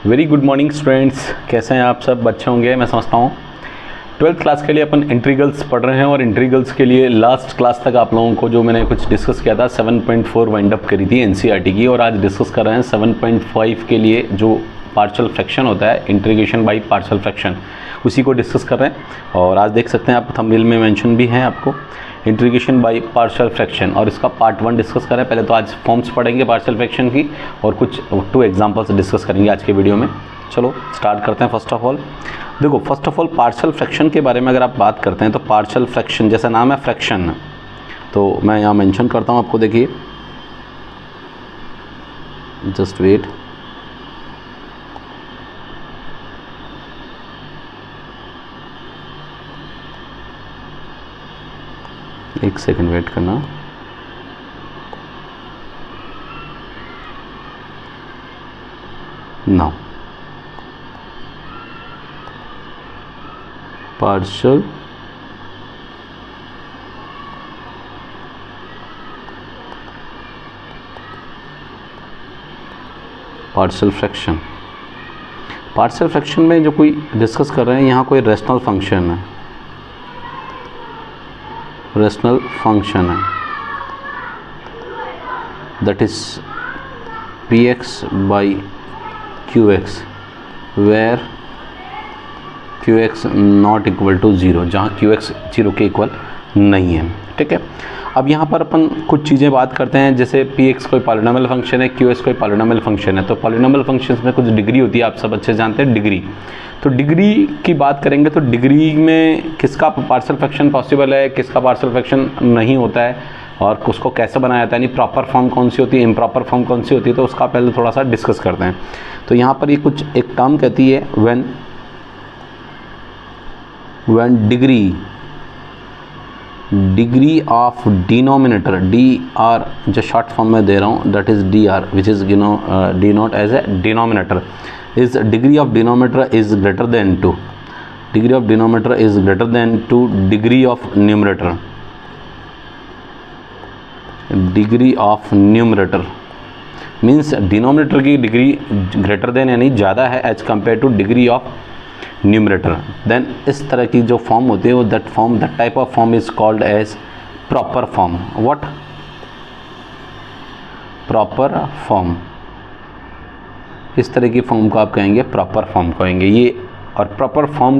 Very good morning students, कैसे हैं आप सब? अच्छे होंगे मैं समझता हूँ। 12th क्लास के लिए अपन इंटीग्रल्स पढ़ रहे हैं और इंटीग्रल्स के लिए लास्ट क्लास तक आप लोगों को जो मैंने कुछ डिस्कस किया था 7.4 वाइंड अप करी थी एनसीईआरटी की, और आज डिस्कस कर रहे हैं 7.5 के लिए जो पार्शियल फ्रैक्शन होता है, इंटीग्रेशन बाय पार्शियल फ्रैक्शन, उसी को डिस्कस कर रहे हैं। और आज देख सकते हैं आप थंबनेल में मेंशन भी है आपको इंटीग्रेशन बाय पार्शियल फ्रैक्शन, और इसका पार्ट 1 डिस्कस करें। पहले तो आज फॉर्म्स पढ़ेंगे पार्शियल फ्रैक्शन की और कुछ 2 एग्जांपल्स डिस्कस करेंगे आज के वीडियो में। चलो स्टार्ट करते हैं। फर्स्ट ऑफ ऑल देखो, first of all partial fraction के बारे में अगर आप बात करते हैं तो पार्शियल फ्रैक्शन, जैसा नाम है फ्रैक्शन, तो मैं यहाँ मेंशन करता हूँ आपको, देखिए जस्ट वेट। एक सेकंड वेट करना। Now partial fraction, partial fraction में जो कोई डिस्कस कर रहे हैं, यहाँ कोई रेशनल फंक्शन है, रेशनल फंक्शन है, that is px by qx where qx not equal to 0, जहाँ qx 0 के इक्वल नहीं है। ठीक है, अब यहाँ पर अपन कुछ चीज़ें बात करते हैं, जैसे px कोई पॉलिनोमियल फंक्शन है, qs कोई पॉलिनोमियल फंक्शन है। तो पॉलिनोमियल फंक्शंस में कुछ डिग्री होती है, आप सब अच्छे जानते हैं डिग्री। तो डिग्री की बात करेंगे तो डिग्री में किसका पार्शियल फ्रैक्शन पॉसिबल है, किसका पार्शियल फ्रैक्शन नहीं होता है, और उसको कैसे बनाया जाता है, यानी प्रॉपर फॉर्म कौन सी होती है, इम्प्रॉपर फॉर्म कौन सी होती है, तो उसका पहले थोड़ा सा डिस्कस करते हैं। तो यहाँ पर ये कुछ एक टर्म कहती है when degree of denominator, D R जो शॉर्ट फॉर्म में दे रहा हूँ, that is D R which is D not as a denominator, is degree of denominator is greater than 2, degree of denominator is greater than 2 degree of numerator, degree of numerator means denominator की degree greater than यानी ज़्यादा है as compare to degree of numerator, then इस तरह की जो form होती है वो that type of form is called as proper form. What? Proper form. इस तरह की फॉर्म को आप कहेंगे प्रॉपर फॉर्म कहेंगे ये, और प्रॉपर फॉर्म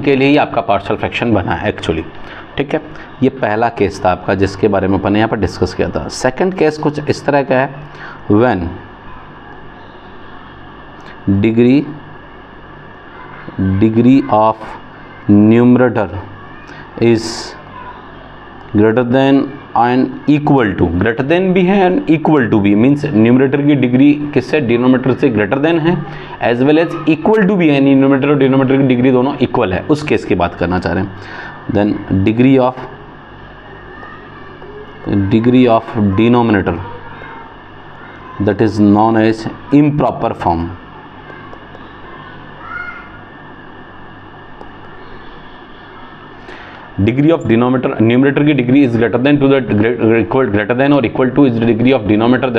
के लिए ही आपका पार्शियल फ्रैक्शन बना है एक्चुअली। ठीक है, ये पहला केस था आपका जिसके बारे में अपन यहाँ पर डिस्कस किया था। सेकंड केस कुछ इस तरह का है, when degree of numerator is greater than and equal to, greater than भी है एंड इक्वल टू भी, मीन्स न्यूमरेटर की डिग्री किससे, डिनोमिनेटर से ग्रेटर देन है, as well as equal to भी है, यानी न्यूमरेटर और डिनोमिनेटर की डिग्री दोनों इक्वल है, उस केस की बात करना चाह रहे हैं। Then degree of denominator that is known as improper form, degree of denominator, numerator की degree is greater than to the greater than और equal to is degree of denominator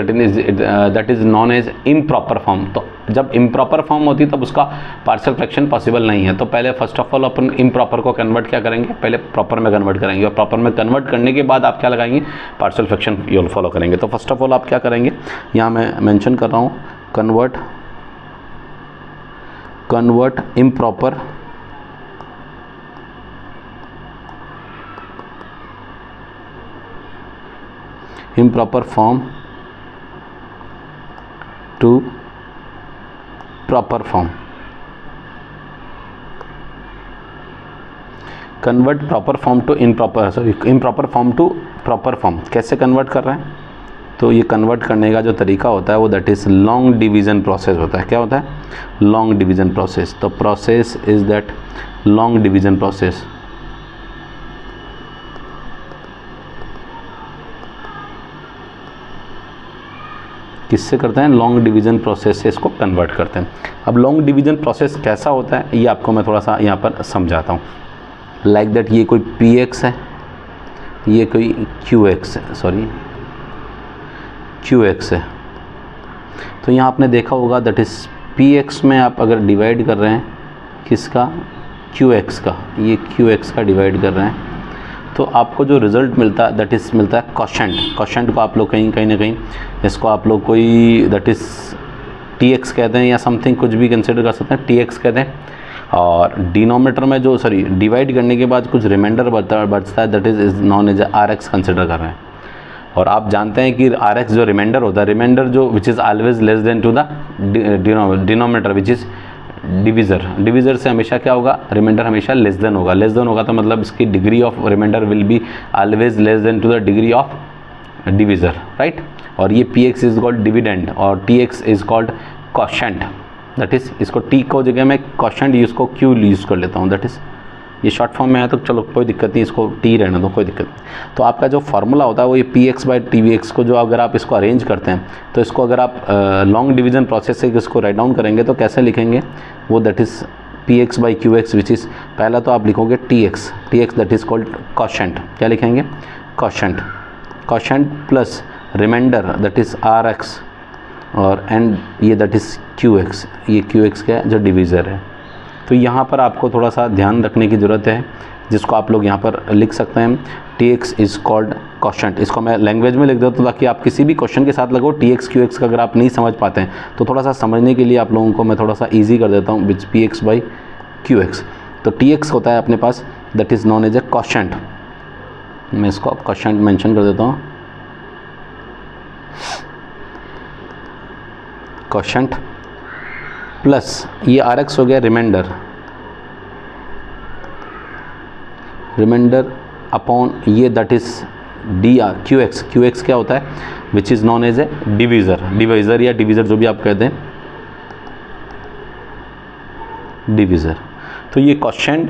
that is known as improper form. तो जब improper form होती है तब उसका partial fraction possible नहीं है। तो पहले first of all upon improper को कन्वर्ट क्या करेंगे, पहले प्रॉपर में कन्वर्ट करेंगे, और प्रॉपर में कन्वर्ट करने के बाद आप क्या लगाएंगे, पार्शियल फ्रैक्शन यूल फॉलो करेंगे। तो फर्स्ट ऑफ ऑल आप क्या करेंगे, यहाँ मैं मेंशन कर रहा हूँ, convert improper form to proper form, convert proper form to improper form to proper form। कैसे कन्वर्ट कर रहे हैं, तो ये कन्वर्ट करने का जो तरीका होता है वो that is long division process होता है। क्या होता है? Long division process. तो process is that long division process, किससे करते हैं, लॉन्ग डिवीज़न प्रोसेस से इसको कन्वर्ट करते हैं। अब लॉन्ग डिवीज़न प्रोसेस कैसा होता है ये आपको मैं थोड़ा सा यहाँ पर समझाता हूँ। लाइक दैट ये कोई px है, ये कोई qx है, सॉरी qx है, तो यहाँ आपने देखा होगा दैट इज़ पी एक्स में आप अगर डिवाइड कर रहे हैं किसका, क्यू एक्स का, ये क्यू एक्स का डिवाइड कर रहे हैं तो आपको जो रिज़ल्ट मिलता है दैट इज़ मिलता है क्वोशेंट। क्वोशेंट को आप लोग कहीं ना कहीं इसको आप लोग कोई दैट इज़ टी एक्स कहते हैं या समथिंग कुछ भी कंसिडर कर सकते हैं, टी एक्स कहते हैं। और डिनोमीटर में जो डिवाइड करने के बाद कुछ रिमाइंडर बचता है that is known as R x consider कर रहे हैं। और आप जानते हैं कि आर एक्स जो रिमाइंडर होता है, रिमाइंडर जो which is always less than to the denominator which is divisor से हमेशा क्या होगा, रिमाइंडर हमेशा लेस देन होगा। लेस देन होगा तो मतलब इसकी degree of remainder will be always less than to the degree of divisor, right. और ये p x is called dividend और t x is called quotient, that is इसको टी को जगह मैं क्वोशेंट यूज़ को क्यू यूज़ कर लेता हूँ, दैट इज़ ये शॉर्ट फॉर्म में है तो चलो कोई दिक्कत नहीं, इसको टी रहने दो, कोई दिक्कत नहीं। तो आपका जो फार्मूला होता है वो ये p x by T V x को जो अगर आप इसको अरेंज करते हैं तो इसको अगर आप लॉन्ग डिवीजन प्रोसेस से इसको राइट डाउन करेंगे तो कैसे लिखेंगे वो, that is p x by Q x which is पहला तो आप लिखोगे t x that is called quotient. क्या लिखेंगे, quotient plus remainder that is R x और एंड ये दैट इज़ क्यू एक्स, ये क्यू एक्स का जो डिवीज़र है। तो यहाँ पर आपको थोड़ा सा ध्यान रखने की ज़रूरत है जिसको आप लोग यहाँ पर लिख सकते हैं, T x is called quotient. इसको मैं लैंग्वेज में लिख देता हूँ ताकि आप किसी भी क्वेश्चन के साथ लगो टी एक्स क्यू एक्स का अगर आप नहीं समझ पाते हैं तो थोड़ा सा समझने के लिए आप लोगों को मैं थोड़ा सा ईजी कर देता हूँ, which p x by Q x. तो टी एक्स होता है अपने पास that is known as a quotient, मैं इसको क्वोशेंट मेंशन कर देता हूँ, क्वोशेंट प्लस ये आर एक्स हो गया रिमाइंडर अपॉन ये that is d r q x क्या होता है which is known as a divisor या डिवीज़र जो भी आप कहते हैं, डिवीज़र। तो ये quotient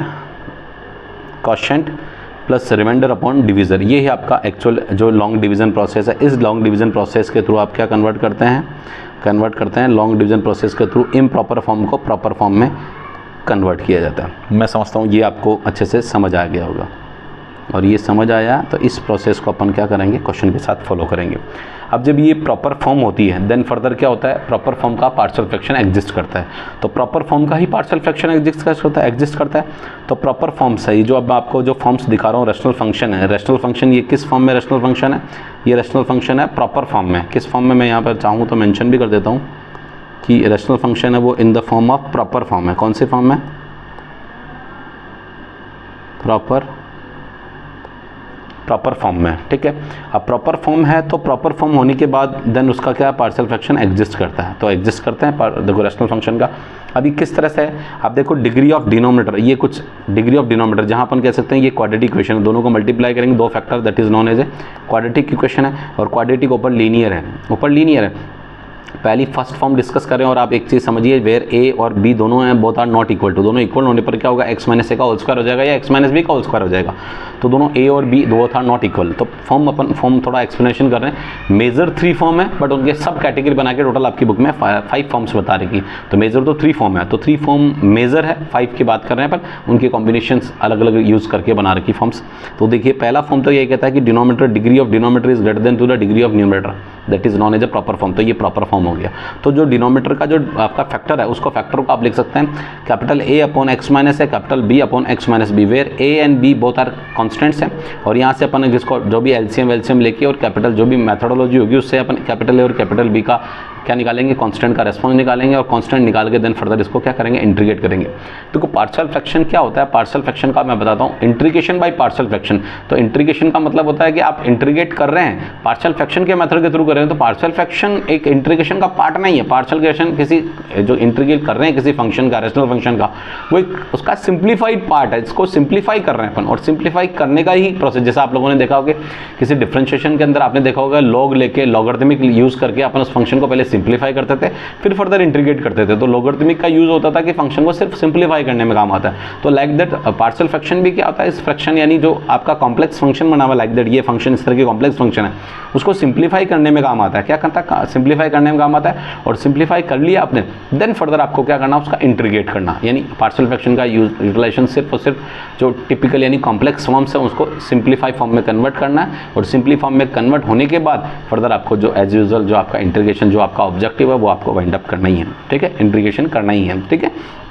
plus remainder upon divisor, ये है आपका एक्चुअल जो लॉन्ग डिवीज़न प्रोसेस है। इस लॉन्ग डिवीज़न प्रोसेस के थ्रू आप क्या कन्वर्ट करते हैं लॉन्ग डिवीज़न प्रोसेस के थ्रू इम्प्रॉपर फॉर्म को प्रॉपर फॉर्म में कन्वर्ट किया जाता है। मैं समझता हूँ ये आपको अच्छे से समझ आ गया होगा और ये समझ आया तो इस प्रोसेस को अपन क्या करेंगे, क्वेश्चन के साथ फॉलो करेंगे। अब जब ये प्रॉपर फॉर्म होती है देन फर्दर क्या होता है, प्रॉपर फॉर्म का पार्शियल फ्रैक्शन एग्जिस्ट करता है। तो प्रॉपर फॉर्म का ही पार्शियल फ्रैक्शन एग्जिस्ट करता है। तो प्रॉपर फॉर्म से जो अब आपको जो फॉर्म्स दिखा रहा हूँ, रेशनल फंक्शन है, रेशनल फंक्शन ये किस फॉर्म में रेशनल फंक्शन है, ये रेशनल फंक्शन है प्रॉपर फॉर्म में। किस फॉर्म में, मैं यहाँ पर चाहूँ तो मेंशन भी कर देता हूँ कि रेशनल फंक्शन है वो in the form of proper form है। कौन से फॉर्म में, प्रॉपर फॉर्म में, ठीक है। अब प्रॉपर फॉर्म है तो प्रॉपर फॉर्म होने के बाद देन उसका क्या पार्शियल फ्रैक्शन एग्जिस्ट करता है। तो एग्जिस्ट करते हैं देखो रेशनल फंक्शन का। अभी किस तरह से है आप देखो, डिग्री ऑफ डिनोमिनेटर, ये कुछ डिग्री ऑफ डिनोमिनेटर जहाँ अपन कह सकते हैं ये क्वाड्रेटिक इक्वेशन है, दोनों को मल्टीप्लाई करेंगे दो factor that is known as a quadratic equation है। और क्वाड्रेटिक ऊपर लीनियर है। पहली फर्स्ट फॉर्म डिस्कस करें और आप एक चीज़ समझिए, वेयर ए और बी दोनों हैं both are not equal to, दोनों इक्वल होने पर क्या होगा, एक्स माइनस ए का होल स्क्वायर हो जाएगा या एक्स माइनस बी का होल स्क्वायर हो जाएगा। तो दोनों ए और b both are not equal. तो फॉर्म थोड़ा एक्सप्लेनेशन कर रहे हैं। मेजर 3 फॉर्म है बट उनके सब कैटेगरी बना के टोटल आपकी बुक में 5 फॉर्म्स बता रही। तो मेजर तो 3 फॉर्म है, तो 3 फॉर्म मेजर है, 5 की बात कर रहे हैं पर उनके कॉम्बिनेशन अलग अलग यूज़ करके बना रखी फॉर्म्स। तो देखिए पहला फॉर्म तो ये कहता है कि denominator degree of denominator is greater than to the degree of numerator, that is known as a proper form. तो ये प्रॉपर फॉर्म हो गया। तो जो डिनोमिनेटर का जो आपका फैक्टर है उसको फैक्टर को आप लिख सकते हैं capital A upon x minus a, capital B upon x minus b, where a and b both are constants हैं। और यहाँ से अपन जिसको जो भी एलसीएम लेके और कैपिटल जो भी मेथोडोलॉजी होगी उससे अपन कैपिटल ए और कैपिटल बी का क्या निकालेंगे, कांस्टेंट का रेस्पॉन्स निकालेंगे और कांस्टेंट निकाल के देन फर्दर इसको क्या करेंगे, इंटीग्रेट करेंगे। तो पार्शियल फ्रैक्शन क्या होता है, पार्शियल फ्रैक्शन का मैं बताता हूँ, इंटीग्रेशन बाय पार्शियल फ्रैक्शन। तो इंटीग्रेशन का मतलब होता है कि आप इंटीग्रेट कर रहे हैं पार्शियल फ्रैक्शन के मेथड के थ्रू कर रहे हैं। तो पार्शियल फ्रैक्शन एक इंटीग्रेशन का पार्ट नहीं है। पार्शियल फ्रैक्शन किसी जो इंटीग्रेट कर रहे हैं किसी फंक्शन का, रेशनल फंक्शन का, वो एक उसका सिंप्लीफाइड पार्ट है, इसको सिंप्लीफाई कर रहे हैं अपन। और सिंप्लीफाई करने का ही प्रोसेस, जैसा आप लोगों ने देखा होगा किसी डिफरेंशिएशन के अंदर आपने देखा होगा लॉग लेके लॉगरिथमिक यूज करके अपन उस फंक्शन को पहले सिंप्लीफाई करते थे फिर फर्दर इंटीग्रेट करते थे। तो लॉगरिथमिक का यूज होता था कि फंक्शन को सिर्फ सिंप्लीफाई करने में काम आता है। तो लाइक दैट पार्शियल फ्रैक्शन भी क्या होता है, इस फ्रैक्शन यानी जो आपका कॉम्प्लेक्स फंक्शन बना हुआ लाइक दैट, ये फंक्शन इस तरह की कॉम्प्लेक्स फंक्शन है, उसको सिंप्लीफाई करने में काम आता है। क्या करता है, सिंप्लीफाई करने में काम आता है। और सिंप्लीफाई कर लिया आपने देन फर्दर आपको क्या करना, उसका इंटीग्रेट करना, यानी पार्शियल फ्रैक्शन का यूटिलाइजेशन सिर्फ और सिर्फ जो टिपिकल यानी कॉम्प्लेक्स फॉर्म्स है उसको सिंप्लीफाई फॉर्म में कन्वर्ट करना है। और सिंपली फॉर्म में कन्वर्ट होने के बाद फर्दर आपको जो एज यूजुअल जो आपका इंटीग्रेशन जो आपका ऑब्जेक्टिव है वो आपको वाइंड अप करना ही है, ठीक है, इंटीग्रेशन करना ही है, ठीक है।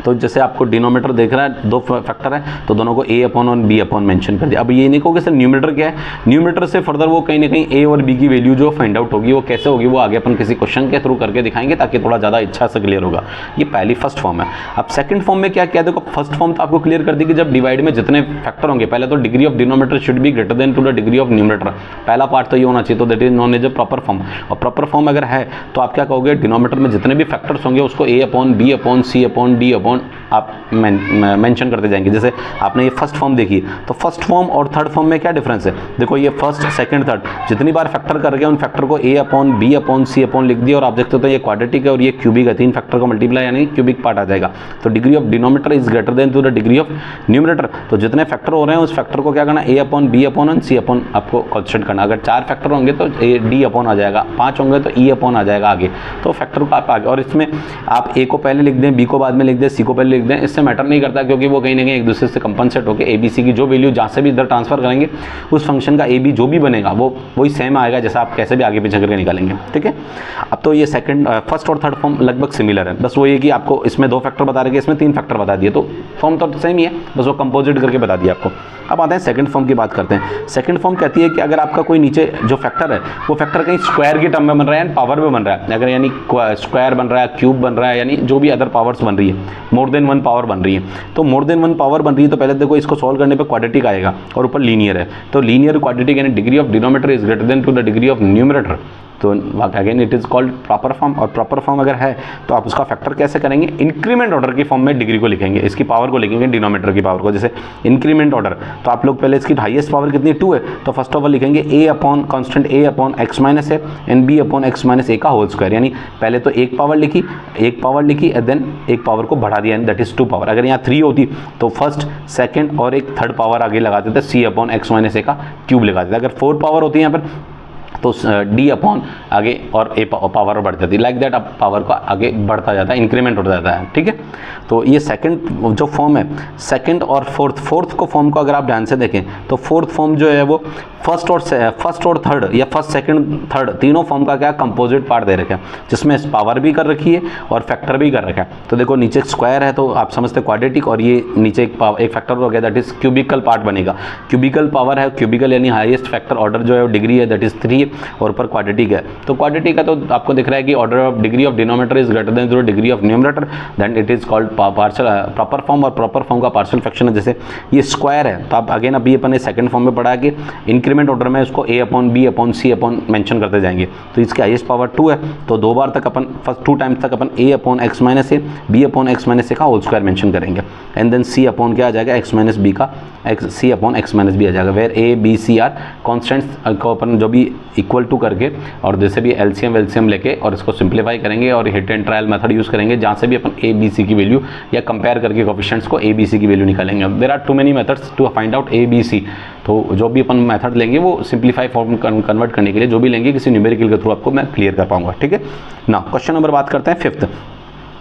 तो जैसे आपको डिनोमीटर देख रहा है, दो फैक्टर है तो दोनों को ए अपॉन और बी अपॉन मेंशन कर दिया। अब ये नहीं कहोगे सर न्यूमरेटर क्या है, न्यूमरेटर से फर्दर वो कहीं ना कहीं ए और बी की वैल्यू जो फाइंड आउट होगी वो कैसे होगी वो आगे अपन किसी क्वेश्चन के थ्रू करके दिखाएंगे ताकि थोड़ा ज़्यादा अच्छा से क्लियर होगा। ये पहली फर्स्ट फॉर्म है। अब सेकंड फॉर्म में क्या क्या देखो, फर्स्ट फॉर्म तो आपको क्लियर कर दी कि जब डिवाइड में जितने फैक्टर होंगे, पहले तो degree of denominator should be greater than to the degree of numerator, पहला पार्ट तो ये होना चाहिए, तो that is known as a proper form. और प्रॉपर फॉर्म अगर है तो आप क्या कहोगे, डिनोमीटर में जितने भी फैक्टर्स होंगे उसको a upon b upon C upon D upon आप मेंशन करते जाएंगे। जैसे आपने ये फर्स्ट फॉर्म देखी, तो फर्स्ट फॉर्म और थर्ड फॉर्म में क्या डिफरेंस है, देखो ये फर्स्ट सेकंड थर्ड जितनी बार फैक्टर कर गए उन फैक्टर को ए अपॉन बी अपॉन सी अपॉन लिख दिया, और आप देखते हो तो ये क्वाड्रेटिक है और ये क्यूबिक है, तीन फैक्टर को मल्टीप्लाई यानी क्यूबिक पार्ट आ जाएगा। तो degree of denominator is greater than to the degree of numerator, तो जितने फैक्टर हो रहे हैं उस फैक्टर को क्या करना, a upon b upon and c upon आपको कॉन्स्टेंट करना। अगर 4 फैक्टर होंगे तो ए डी अपॉन आ जाएगा, 5 होंगे तो ई अपॉन आ जाएगा आगे, तो फैक्टर को आप आगे, और इसमें आप ए को पहले लिख दें, बी को बाद में लिख दें, सी को पहले लिख दें, इससे मैटर नहीं करता क्योंकि वो कहीं ना कहीं एक दूसरे से कंपनसेट होकर ए बी सी की जो वैल्यू जहाँ से भी इधर ट्रांसफर करेंगे उस फंक्शन का ए बी जो भी बनेगा वो वही सेम आएगा, जैसा आप कैसे भी आगे पीछे करके निकालेंगे, ठीक है। अब तो ये सेकंड फर्स्ट और थर्ड फॉर्म लगभग सिमिलर है, बस वो ये कि आपको इसमें 2 फैक्टर बता रहे, इसमें 3 फैक्टर बता दिए, तो फॉर्म तो सेम ही है, बस वो कंपोजिट करके बता दिया आपको। अब आते हैं सेकंड फॉर्म की बात करते हैं। सेकंड फॉर्म कहती है कि अगर आपका कोई नीचे जो फैक्टर है वो फैक्टर कहीं स्क्वायर की टर्म में बन रहा है, पावर में बन रहा है, अगर यानी स्क्वायर बन रहा है, क्यूब बन रहा है, यानी जो भी अदर पावर्स बन रही है, मोर देन 1 पावर बन रही है, तो मोर देन 1 पावर बन रही है तो पहले देखो इसको सॉल्व करने पे क्वाड्रेटिक आएगा और ऊपर लीनियर है, तो लीनियर क्वाड्रेटिक यानी degree of denominator is greater than to the degree of numerator, तो again it is called proper form. और प्रॉपर फॉर्म अगर है तो आप उसका फैक्टर कैसे करेंगे, इंक्रीमेंट ऑर्डर की फॉर्म में डिग्री को लिखेंगे, इसकी पावर को लिखेंगे डिनोमीटर की पावर को, जैसे इंक्रीमेंट ऑर्डर, तो आप लोग पहले इसकी हाईएस्ट पावर कितनी 2 है, तो फर्स्ट ऑफ ऑल लिखेंगे a upon constant a upon x minus a and b upon x minus a का होल स्क्वायर, यानी पहले तो एक पावर लिखी एंड देन एक पावर को बढ़ा दिया, दैट इज 2 पावर। अगर यहाँ 3 होती तो फर्स्ट सेकेंड और एक थर्ड पावर आगे लगा देते, सी अपॉन एक्स माइनस ए का क्यूब लगा देते। अगर 4 पावर होती है यहाँ पर तो डी अपॉन आगे और ए पावर बढ़ जाती है, लाइक दैट अब पावर का आगे बढ़ता जाता है, इंक्रीमेंट होता जाता है, ठीक है। तो ये सेकंड जो फॉर्म है, सेकंड और फोर्थ को फॉर्म को अगर आप ध्यान से देखें तो फोर्थ फॉर्म जो है वो फर्स्ट और थर्ड या फर्स्ट सेकंड थर्ड तीनों फॉर्म का क्या कंपोजिट पार्ट दे रखा है, जिसमें पावर भी कर रखी है और फैक्टर भी कर रखा है। तो देखो नीचे स्क्वायर है तो आप समझते क्वाड्रेटिक, और ये नीचे एक फैक्टर हो गया दैट इज क्यूबिकल पार्ट बनेगा, क्यूबिकल पावर है, क्यूबिकल यानी हाईएस्ट फैक्टर ऑर्डर जो है डिग्री है दैट इज 3 और ऊपर क्वाड्रेटिक है। तो क्वाड्रेटिक है तो आपको दिख रहा है कि order of degree of denominator is greater than 0 degree of numerator, then it is called partial proper form, और प्रॉपर फॉर्म का पार्शियल फ्रैक्शन है। जैसे ये स्क्वायर है तो आप अगेन अभी अपन ने सेकंड फॉर्म में पढ़ा कि इंक्रीमेंट ऑर्डर में उसको a upon b upon C upon mention करते जाएंगे, तो इसकी हाईएस्ट पावर 2 है तो 2 बार तक अपन फर्स्ट 2 टाइम्स तक अपन a upon x minus a b upon x minus a का होल स्क्वायर मेंशन करेंगे, एंड देन सी अपॉन क्या आ जाएगा एक्स माइनस बी का c upon x minus b आ जाएगा, where a B c are constants को अपन जो भी इक्वल टू करके और जैसे भी एलसीएम लेके और इसको सिंप्लीफाई करेंगे और hit and trial method use करेंगे, जहाँ से भी अपन ए बी सी की वैल्यू या कंपेयर करके कोफिशिएंट्स को ए बी सी की वैल्यू निकालेंगे। There are too many methods to find out A B C, तो जो भी अपन मेथड लेंगे वो सिंप्लीफाई फॉर्म कन्वर्ट करने के लिए जो भी लेंगे किसी न्यूमेरिकल के थ्रू आपको मैं क्लियर कर पाऊंगा, ठीक है ना। क्वेश्चन नंबर बात करते हैं 5th।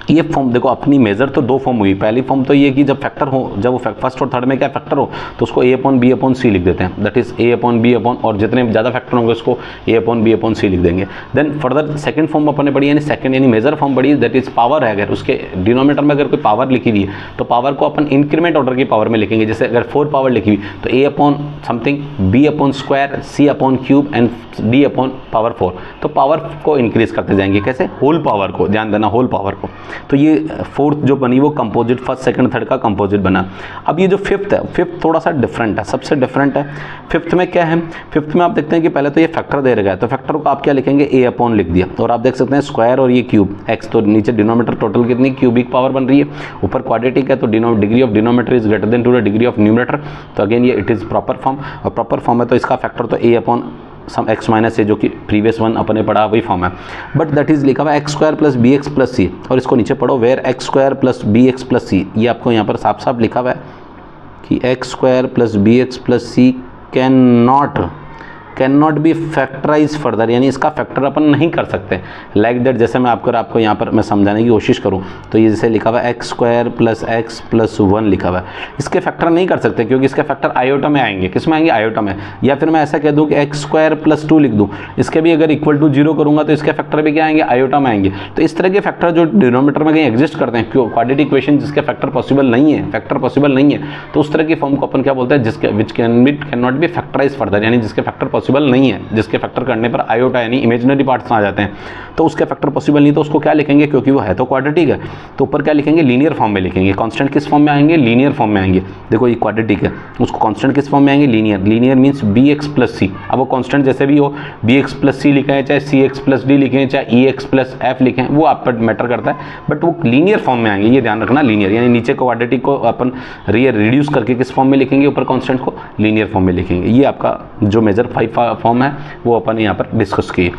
ये फॉर्म देखो अपनी मेजर तो 2 फॉर्म हुई, पहली फॉर्म तो ये कि जब फैक्टर हो, जब वो फर्स्ट और थर्ड में क्या फैक्टर हो तो उसको a upon b upon c लिख देते हैं, that is a upon b upon, और जितने ज़्यादा फैक्टर होंगे उसको a upon b upon c लिख देंगे। देन फर्दर सेकंड फॉर्म अपने पढ़ी यानी सेकंड यानी मेजर फॉर्म पढ़ी, दैट इज पावर है, अगर उसके डिनोमीटर में अगर कोई पावर लिखी हुई है तो पावर को अपन इंक्रीमेंट ऑर्डर की पावर में लिखेंगे, जैसे अगर 4 पावर लिखी हुई तो a upon something b upon square c upon cube and d upon power 4, तो पावर को इंक्रीज करते जाएंगे, कैसे होल पावर को, ध्यान देना होल पावर को। तो ये फोर्थ जो बनी वो कंपोजिट फर्स्ट सेकंड थर्ड का कंपोजिट बना। अब ये जो फिफ्थ है, फिफ्थ थोड़ा सा डिफरेंट है, सबसे डिफरेंट है। फिफ्थ में क्या है, फिफ्थ में आप देखते हैं कि पहले तो ये फैक्टर दे रखा है, तो फैक्टर को आप क्या लिखेंगे ए अपॉन लिख दिया, और आप देख सकते हैं स्क्वायर और ये क्यूब एक्स, तो नीचे डिनोमीटर टोटल कितनी क्यूबिक पावर बन रही है, ऊपर क्वाड्रेटिक है तो degree of denominator is greater than to the degree of numerator, तो अगेन ये इट इज़ प्रॉपर फॉर्म, और प्रॉपर फॉर्म है तो इसका फैक्टर तो a upon some x minus a जो कि प्रीवियस वन अपने पढ़ा वही फॉर्म है, बट दैट इज लिखा हुआ है x square plus b x plus c, और इसको नीचे पढ़ो where x square plus b x plus c, ये आपको यहाँ पर साफ साफ लिखा हुआ है कि x square plus b x plus c can not can not be factorise further, यानी इसका फैक्टर अपन नहीं कर सकते। लाइक दैट, जैसे मैं आपको यहाँ पर मैं समझाने की कोशिश करूँ तो ये जैसे लिखा हुआ है x square plus x plus 1 लिखा हुआ है, इसके फैक्टर नहीं कर सकते क्योंकि इसके फैक्टर आयोटा में आएंगे। किस में आएंगे? आयोटा में। या फिर मैं ऐसा कह दूँ कि एक्स स्क्वायर प्लस 2 लिख दूँ, इसके भी अगर इक्वल टू 0 करूँगा तो इसके फैक्टर भी क्या आएंगे? आयोटा में आएंगे। तो इस तरह के फैक्टर जो डिनोमिनेटर में कहीं एग्जिस्ट करते हैं, क्यों क्वाड्रेटिक इक्वेशन जिसके फैक्टर पॉसिबल नहीं है, फैक्टर पॉसिबल नहीं है, तो उस तरह की फॉर्म को अपन क्या बोलते हैं? जिसके which can not be factorise further, यानी जिसके फैक्टर पॉसिबल नहीं है, जिसके फैक्टर करने पर आयोटा यानी इमेजिनरी पार्ट्स आ जाते हैं, तो उसके फैक्टर पॉसिबल नहीं, तो उसको क्या लिखेंगे? क्योंकि वो है तो क्वाड्रेटिक है तो ऊपर क्या लिखेंगे? लीनियर फॉर्म में लिखेंगे। कांस्टेंट किस फॉर्म में आएंगे? लीनियर फॉर्म में आएंगे। देखो ये क्वाड्रेटिक है, उसको कांस्टेंट किस फॉर्म में आएंगे? Linear. Linear means b x plus c. अब वो कांस्टेंट जैसे भी हो, बी एक्स प्लस सी लिखे हैं, चाहे सी एक्स प्लस डी लिखे हैं, चाहे ई एक्स प्लस एफ लिखे हैं, वो आप पर मैटर करता है, बट वो लीनियर फॉर्म में आएंगे, ये ध्यान रखना। लीनियर यानी नीचे क्वाड्रेटिक को अपन रिड्यूस करके किस फॉर्म में लिखेंगे? ऊपर कांस्टेंट को लीनियर फॉर्म में लिखेंगे। ये आपका जो मेजर 5 फॉर्म है वो अपन यहाँ पर डिस्कस किए।